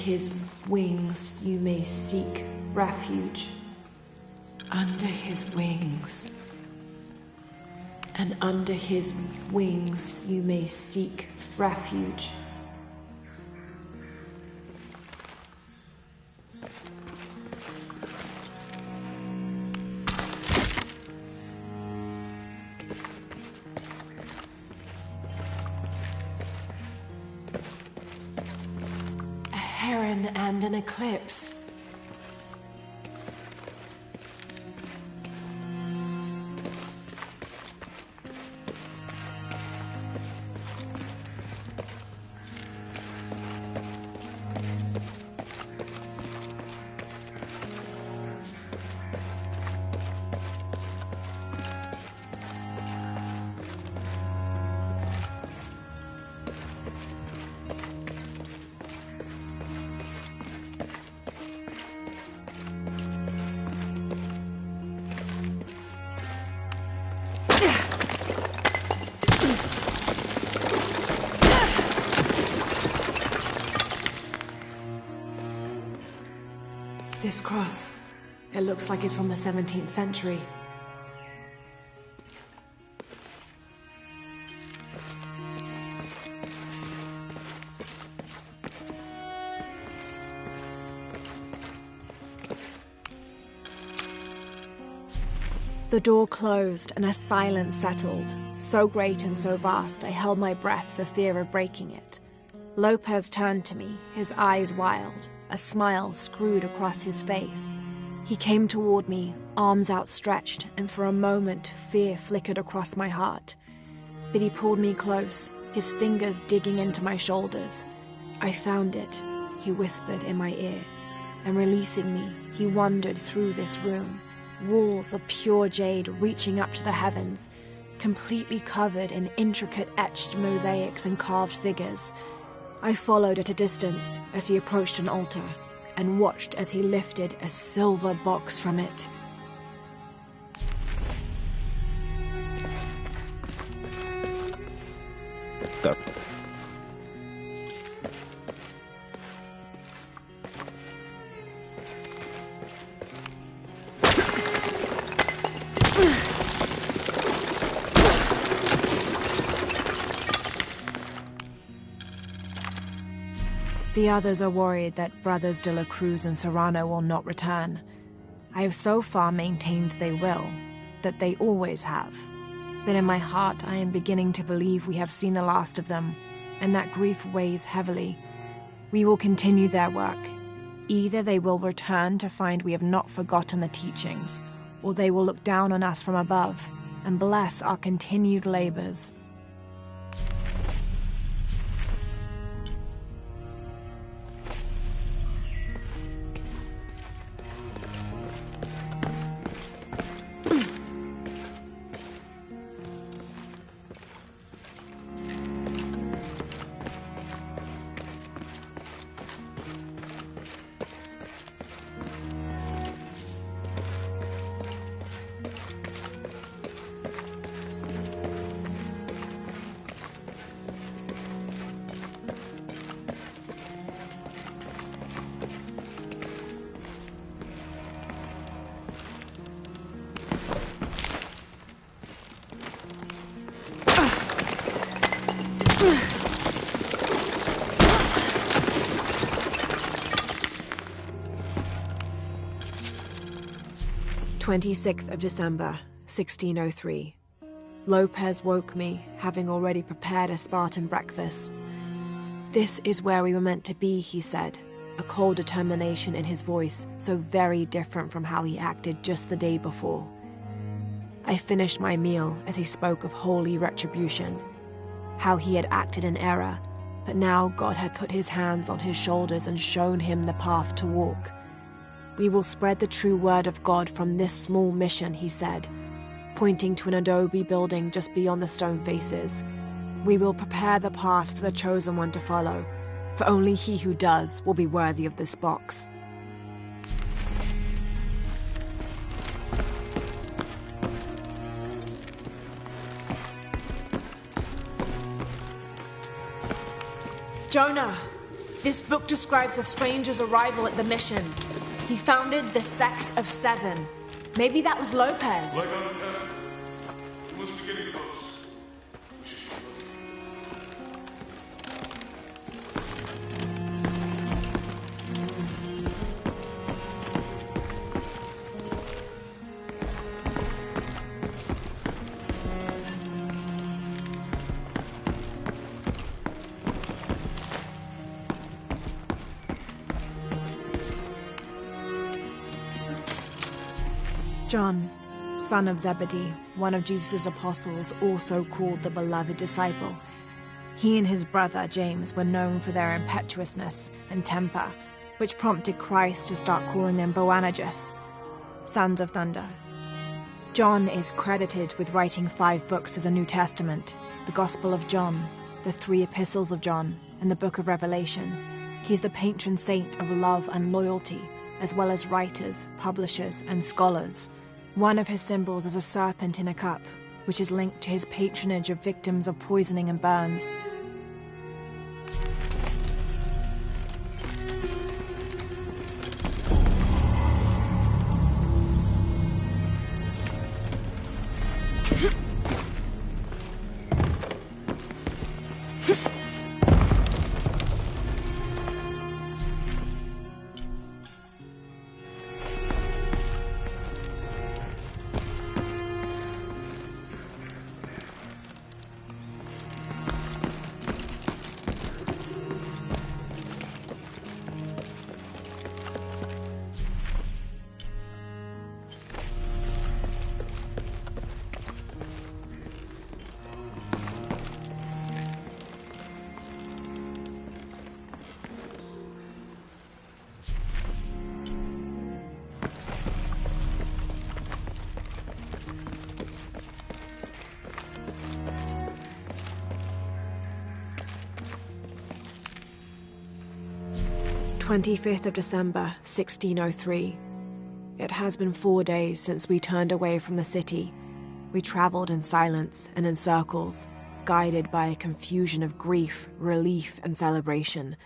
his wings you may seek refuge. Under his wings. And under his wings you may seek refuge. A heron and an eclipse. This cross, it looks like it's from the 17th century. The door closed and a silence settled, so great and so vast I held my breath for fear of breaking it. Lopez turned to me, his eyes wild, a smile screwed across his face. He came toward me, arms outstretched, and for a moment fear flickered across my heart. But he pulled me close, his fingers digging into my shoulders. "I found it," he whispered in my ear, and releasing me, he wandered through this room. Walls of pure jade reaching up to the heavens, completely covered in intricate etched mosaics and carved figures. I followed at a distance as he approached an altar, and watched as he lifted a silver box from it. The others are worried that Brothers de la Cruz and Serrano will not return. I have so far maintained they will, that they always have. But in my heart I am beginning to believe we have seen the last of them, and that grief weighs heavily. We will continue their work. Either they will return to find we have not forgotten the teachings, or they will look down on us from above and bless our continued labors. December 1603. Lopez woke me, having already prepared a Spartan breakfast. "This is where we were meant to be," he said, a cold determination in his voice, so very different from how he acted just the day before. I finished my meal as he spoke of holy retribution, how he had acted in error, but now God had put his hands on his shoulders and shown him the path to walk. "We will spread the true word of God from this small mission," he said, pointing to an adobe building just beyond the stone faces. "We will prepare the path for the chosen one to follow, for only he who does will be worthy of this box." "Jonah! This book describes a stranger's arrival at the mission. He founded the Sect of Seven. Maybe that was Lopez. Like on the path. We must be getting close. We should keep looking. John, son of Zebedee, one of Jesus' apostles, also called the beloved disciple. He and his brother, James, were known for their impetuousness and temper, which prompted Christ to start calling them Boanerges, sons of thunder. John is credited with writing 5 books of the New Testament, the Gospel of John, the 3 epistles of John, and the Book of Revelation. He's the patron saint of love and loyalty, as well as writers, publishers, and scholars. One of his symbols is a serpent in a cup, which is linked to his patronage of victims of poisoning and burns. "25th of December, 1603. It has been 4 days since we turned away from the city. We traveled in silence and in circles, guided by a confusion of grief, relief, and celebration.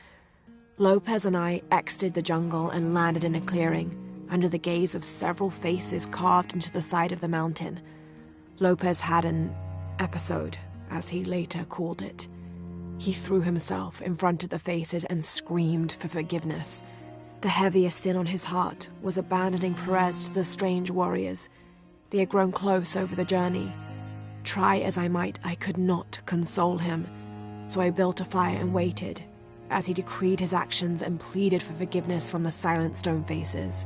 Lopez and I exited the jungle and landed in a clearing, under the gaze of several faces carved into the side of the mountain. Lopez had an episode, as he later called it. He threw himself in front of the faces and screamed for forgiveness. The heaviest sin on his heart was abandoning Perez to the strange warriors. They had grown close over the journey. Try as I might, I could not console him. So I built a fire and waited, as he decreed his actions and pleaded for forgiveness from the silent stone faces.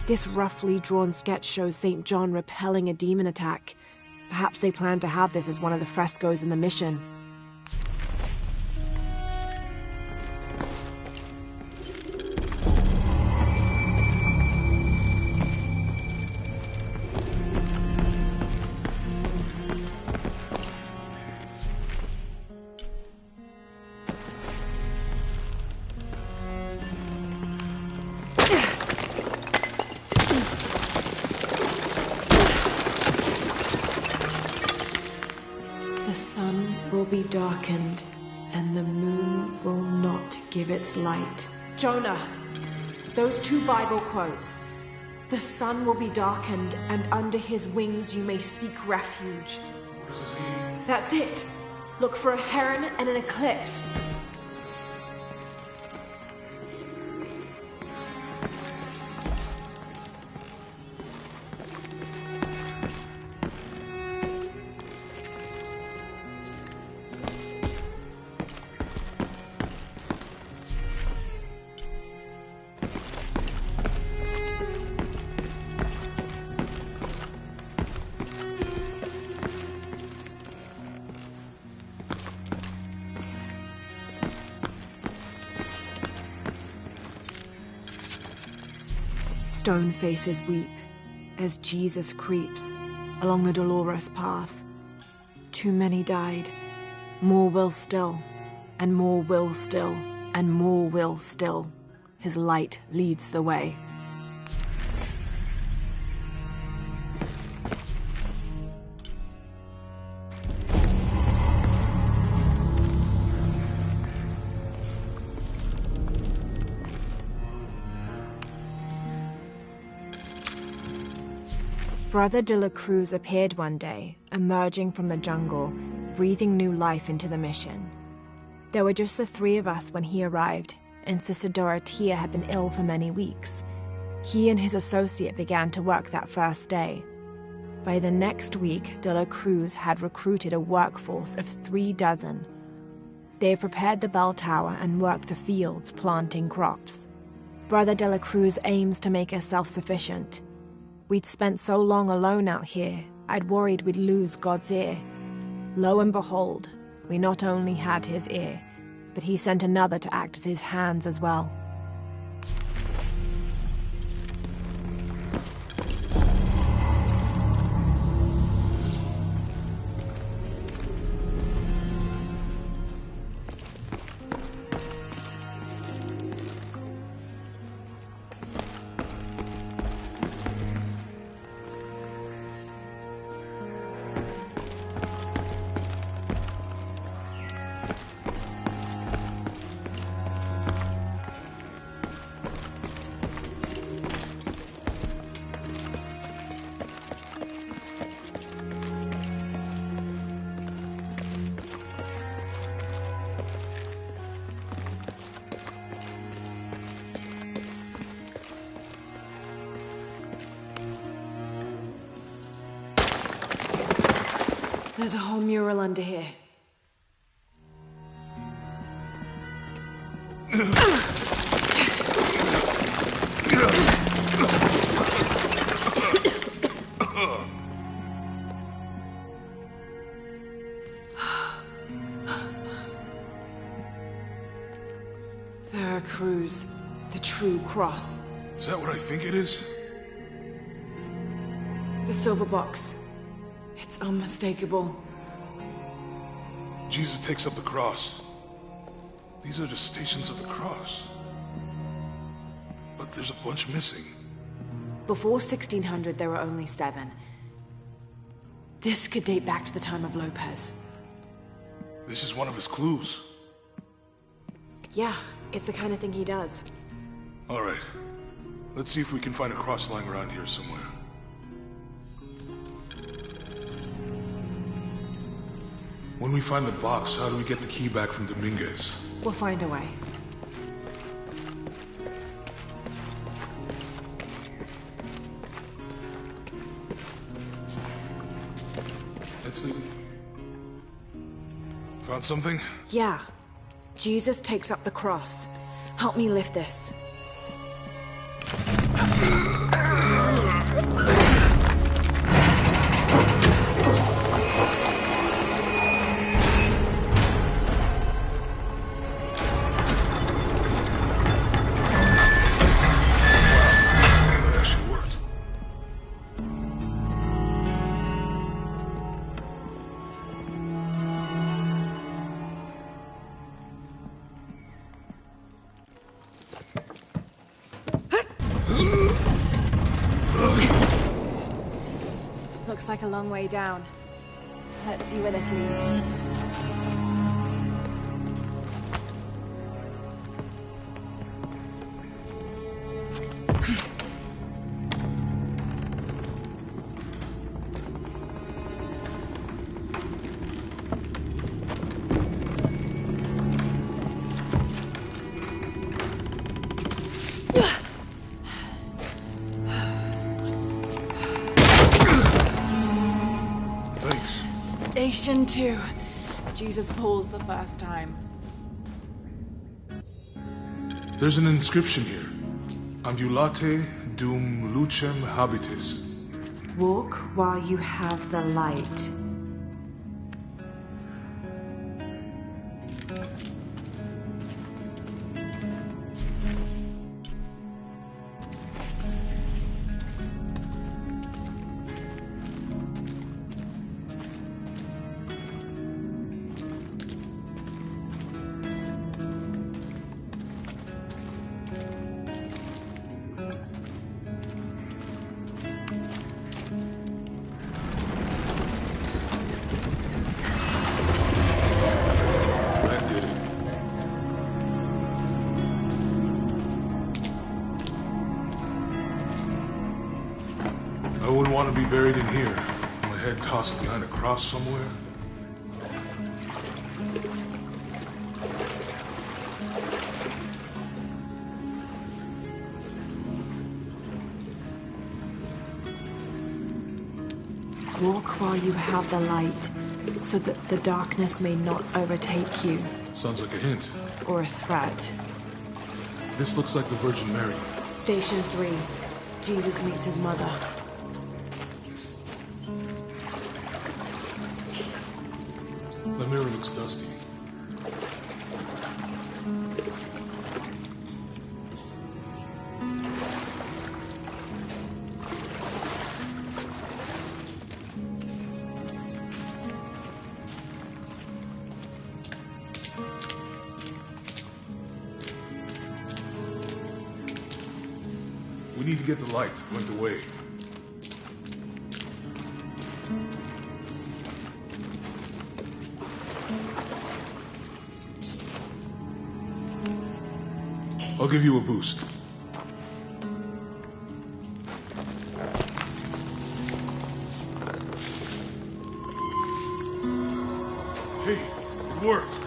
This roughly drawn sketch shows St. John repelling a demon attack. Perhaps they planned to have this as one of the frescoes in the mission. The sun will be darkened, and the moon will not give its light. Jonah, those 2 Bible quotes. The sun will be darkened, and under his wings you may seek refuge. What does it mean? That's it. Look for a heron and an eclipse. Stone faces weep as Jesus creeps along the dolorous path. Too many died. More will still, and more will still, and more will still. His light leads the way. Brother de la Cruz appeared one day, emerging from the jungle, breathing new life into the mission. There were just the three of us when he arrived, and Sister Dorothea had been ill for many weeks. He and his associate began to work that first day. By the next week, de la Cruz had recruited a workforce of 36. They have prepared the bell tower and worked the fields, planting crops. Brother de la Cruz aims to make us self-sufficient. We'd spent so long alone out here, I'd worried we'd lose God's ear. Lo and behold, we not only had his ear, but he sent another to act as his hands as well. There's a whole mural under here. Veracruz, the true cross. Is that what I think it is? The silver box. It's unmistakable. Jesus takes up the cross. These are the stations of the cross. But there's a bunch missing. Before 1600, there were only 7. This could date back to the time of Lopez. This is one of his clues. Yeah, it's the kind of thing he does. All right. Let's see if we can find a cross lying around here somewhere. When we find the box, how do we get the key back from Dominguez? We'll find a way. Let's see. Found something? Yeah. Jesus takes up the cross. Help me lift this. Looks like a long way down. Let's see where this leads. Station 2. Jesus falls the first time. There's an inscription here. Ambulate dum lucem habitis. Walk while you have the light. I wouldn't want to be buried in here. My head tossed behind a cross somewhere. Walk while you have the light, so that the darkness may not overtake you. Sounds like a hint. Or a threat. This looks like the Virgin Mary. Station 3. Jesus meets his mother. The mirror looks dusty. We need to get the light to point the way. I'll give you a boost. Hey, it worked.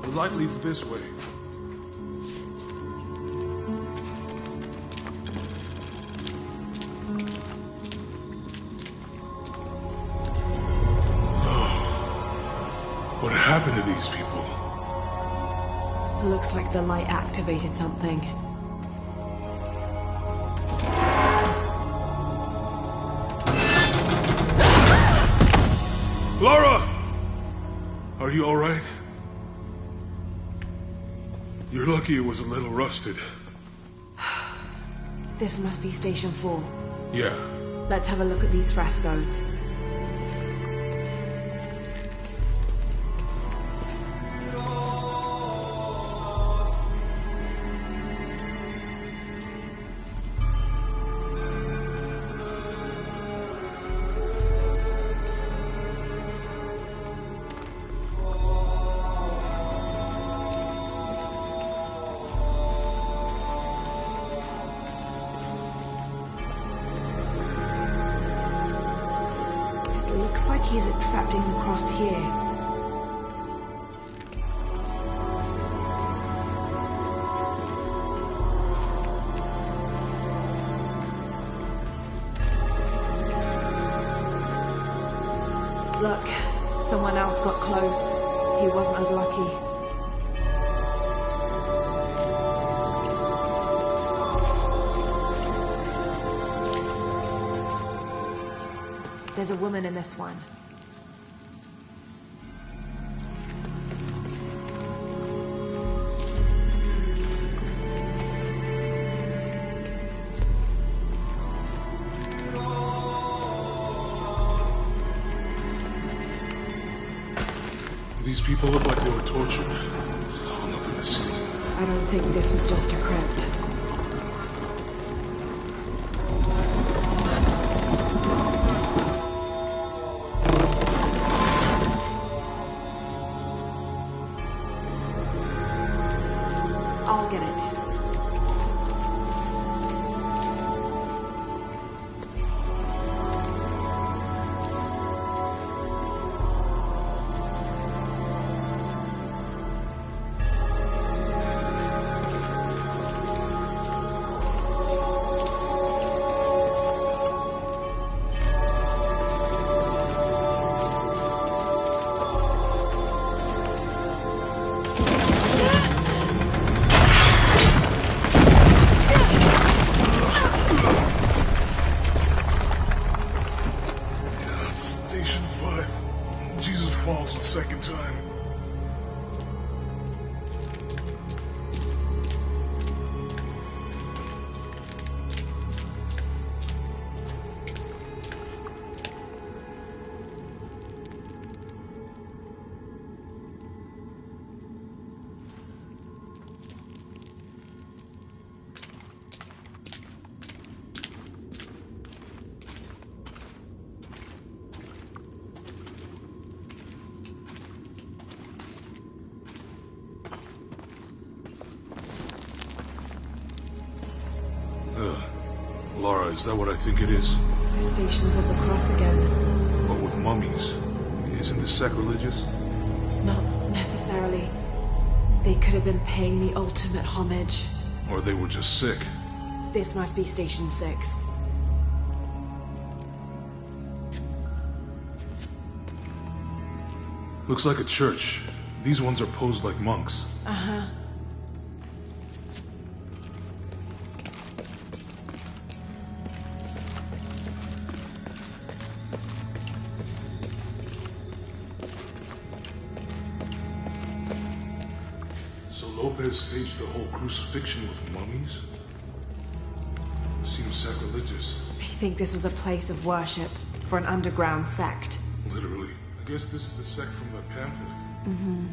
The light leads this way. What happened to these people? It looks like the light activated something. Lara! Are you all right? You're lucky it was a little rusted. This must be Station 4. Yeah. Let's have a look at these frescoes. Looks like he's accepting the cross here. Look, someone else got close. He wasn't as lucky. There's a woman in this one. These people look like they were tortured. Hung up in the ceiling. I don't think this was just a crypt. I'll get it. Lara, is that what I think it is? The Stations of the Cross again. But with mummies. Isn't this sacrilegious? Not necessarily. They could have been paying the ultimate homage. Or they were just sick. This must be Station 6. Looks like a church. These ones are posed like monks. Uh-huh. So Lopez staged the whole crucifixion with mummies? Seems sacrilegious. I think this was a place of worship for an underground sect. Literally. I guess this is the sect from that pamphlet. Mm-hmm.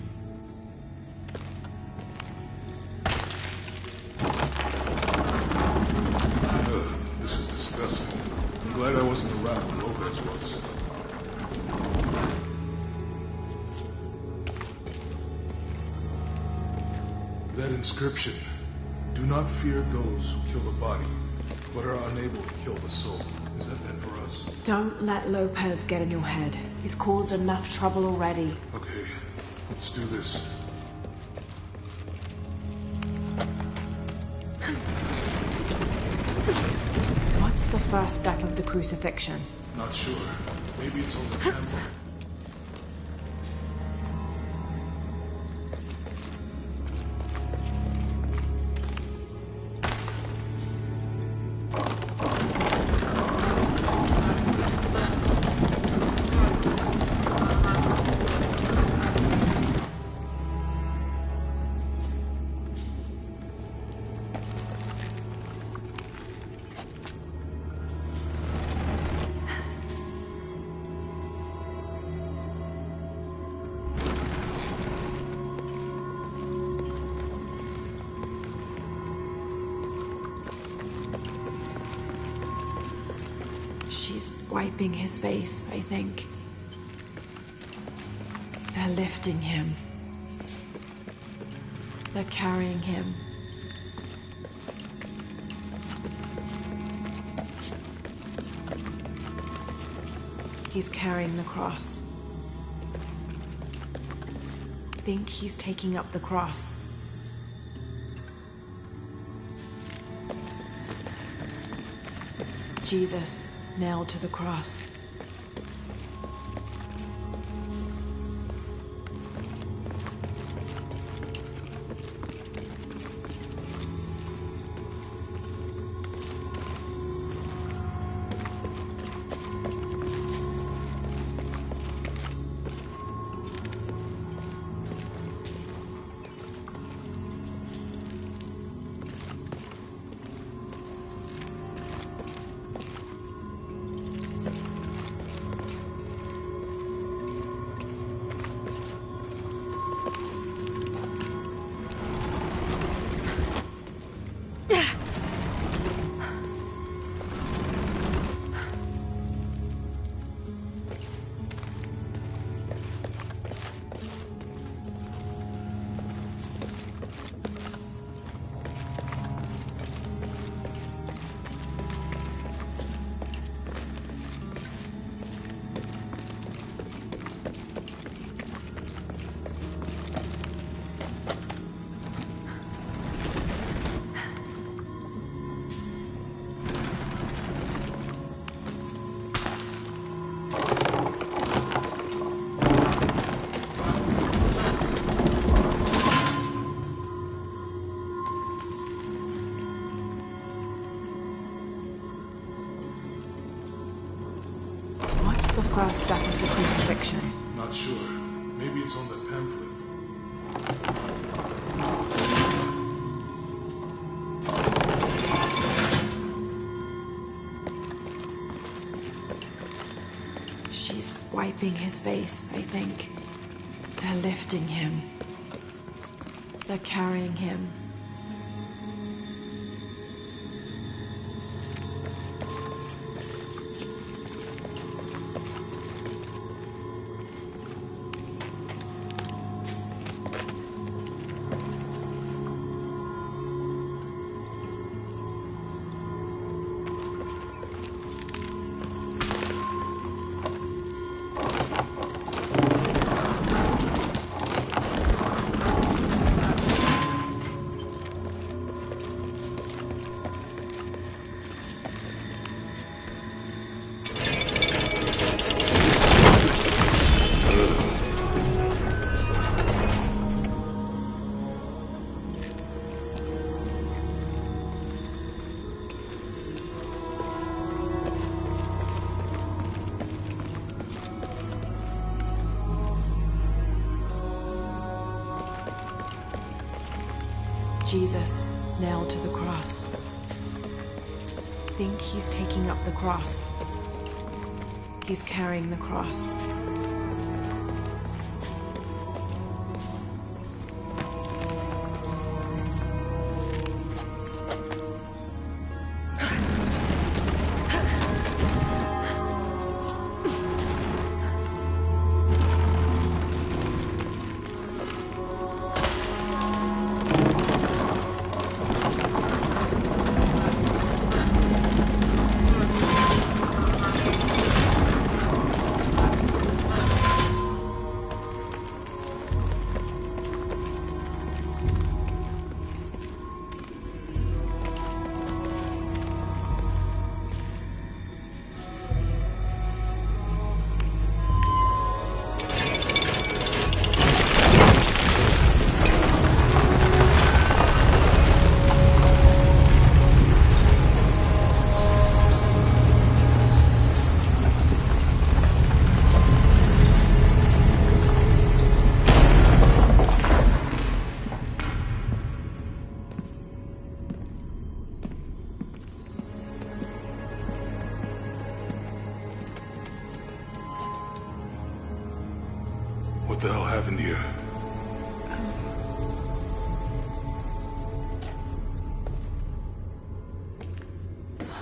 This is disgusting. I'm glad I wasn't around when Lopez was. That inscription. Do not fear those who kill the body, but are unable to kill the soul. Is that meant for us? Don't let Lopez get in your head. He's caused enough trouble already. Okay, let's do this. What's the first step of the crucifixion? Not sure. Maybe it's on the pamphlet. She's wiping his face, I think. They're lifting him. They're carrying him. He's carrying the cross. I think he's taking up the cross. Jesus, nailed to the cross. First step of the crucifixion. Not sure. Maybe it's on the pamphlet. She's wiping his face, I think. They're lifting him. They're carrying him. Jesus nailed to the cross. Think he's taking up the cross. He's carrying the cross. What the hell happened here?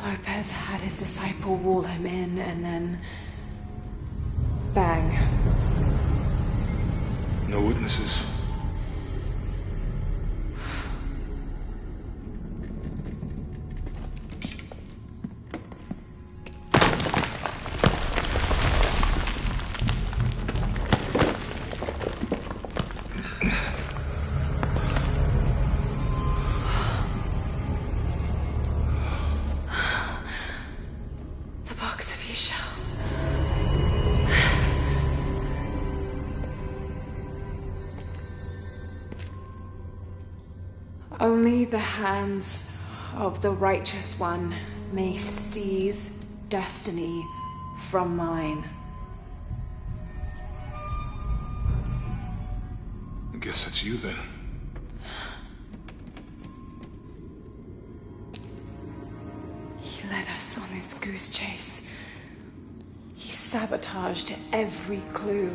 Lopez had his disciple wall him in, and then... bang. No witnesses? Only the hands of the righteous one may seize destiny from mine. I guess it's you then. He led us on this goose chase. He sabotaged every clue.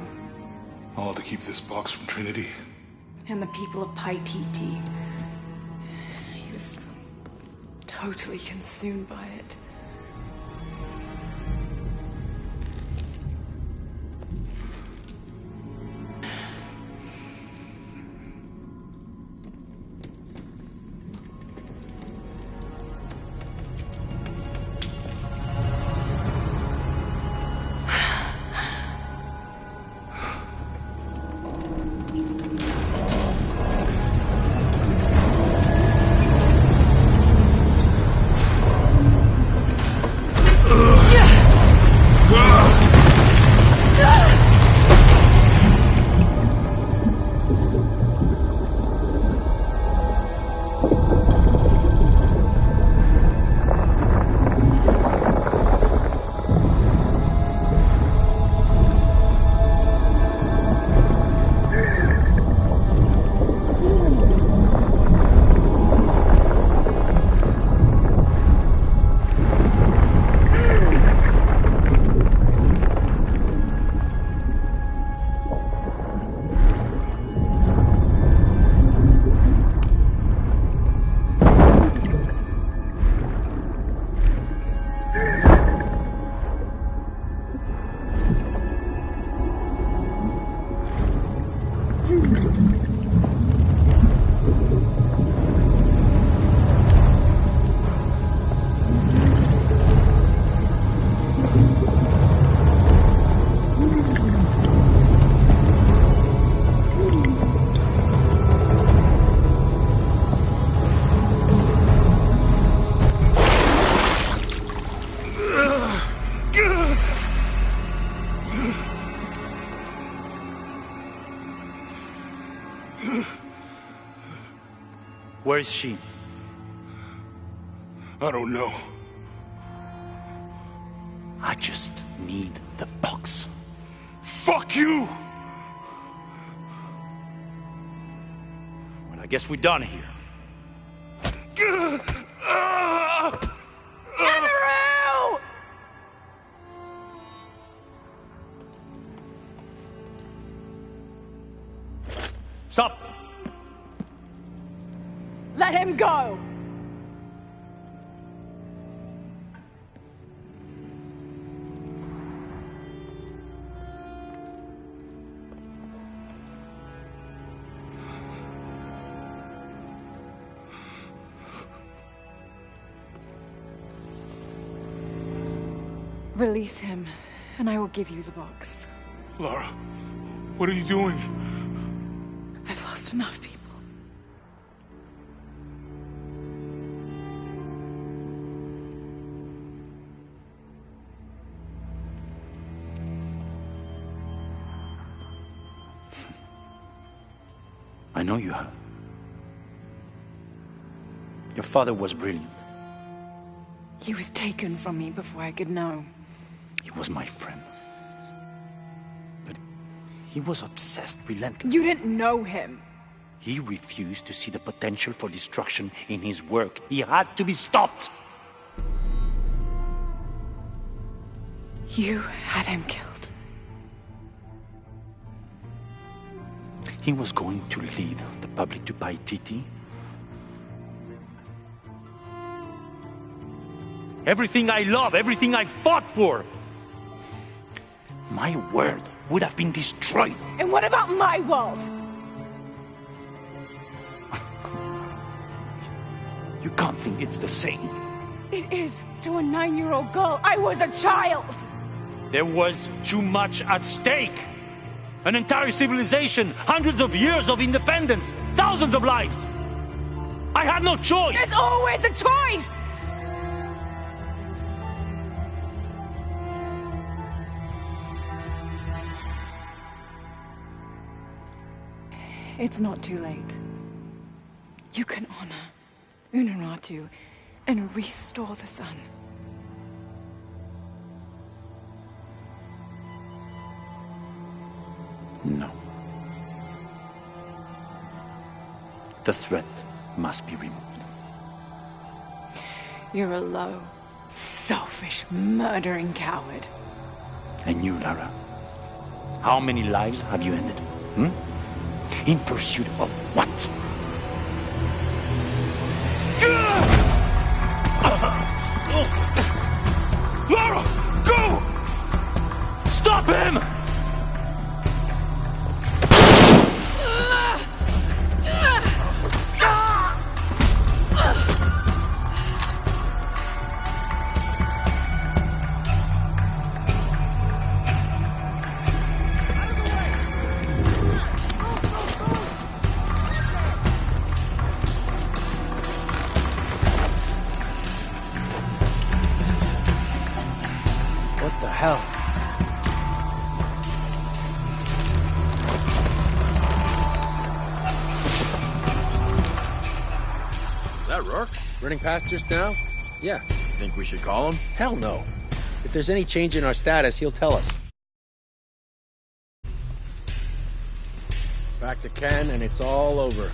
All to keep this box from Trinity? And the people of Paititi. He was totally consumed by it. Where is she? I don't know. I just need the box. Fuck you! Well, I guess we're done here. Stop! Let him go! Release him, and I will give you the box. Lara, what are you doing? I've lost enough people. I know you have. Your father was brilliant. He was taken from me before I could know. He was my friend. But he was obsessed, relentless. You didn't know him. He refused to see the potential for destruction in his work. He had to be stopped. You had him killed. He was going to lead the public to Paititi. Everything I love, everything I fought for. My world would have been destroyed. And what about my world? You can't think it's the same. It is to a 9-year-old girl. I was a child. There was too much at stake. An entire civilization, hundreds of years of independence, thousands of lives. I had no choice. There's always a choice. It's not too late. You can honor Unuratu and restore the sun. No. The threat must be removed. You're a low, selfish, murdering coward. And you, Lara? How many lives have you ended? In pursuit of what? Lara, go! Stop him! What the hell? Is that Rourke? Running past just now? Yeah. Think we should call him? Hell no. If there's any change in our status, he'll tell us. Back to Ken, and it's all over.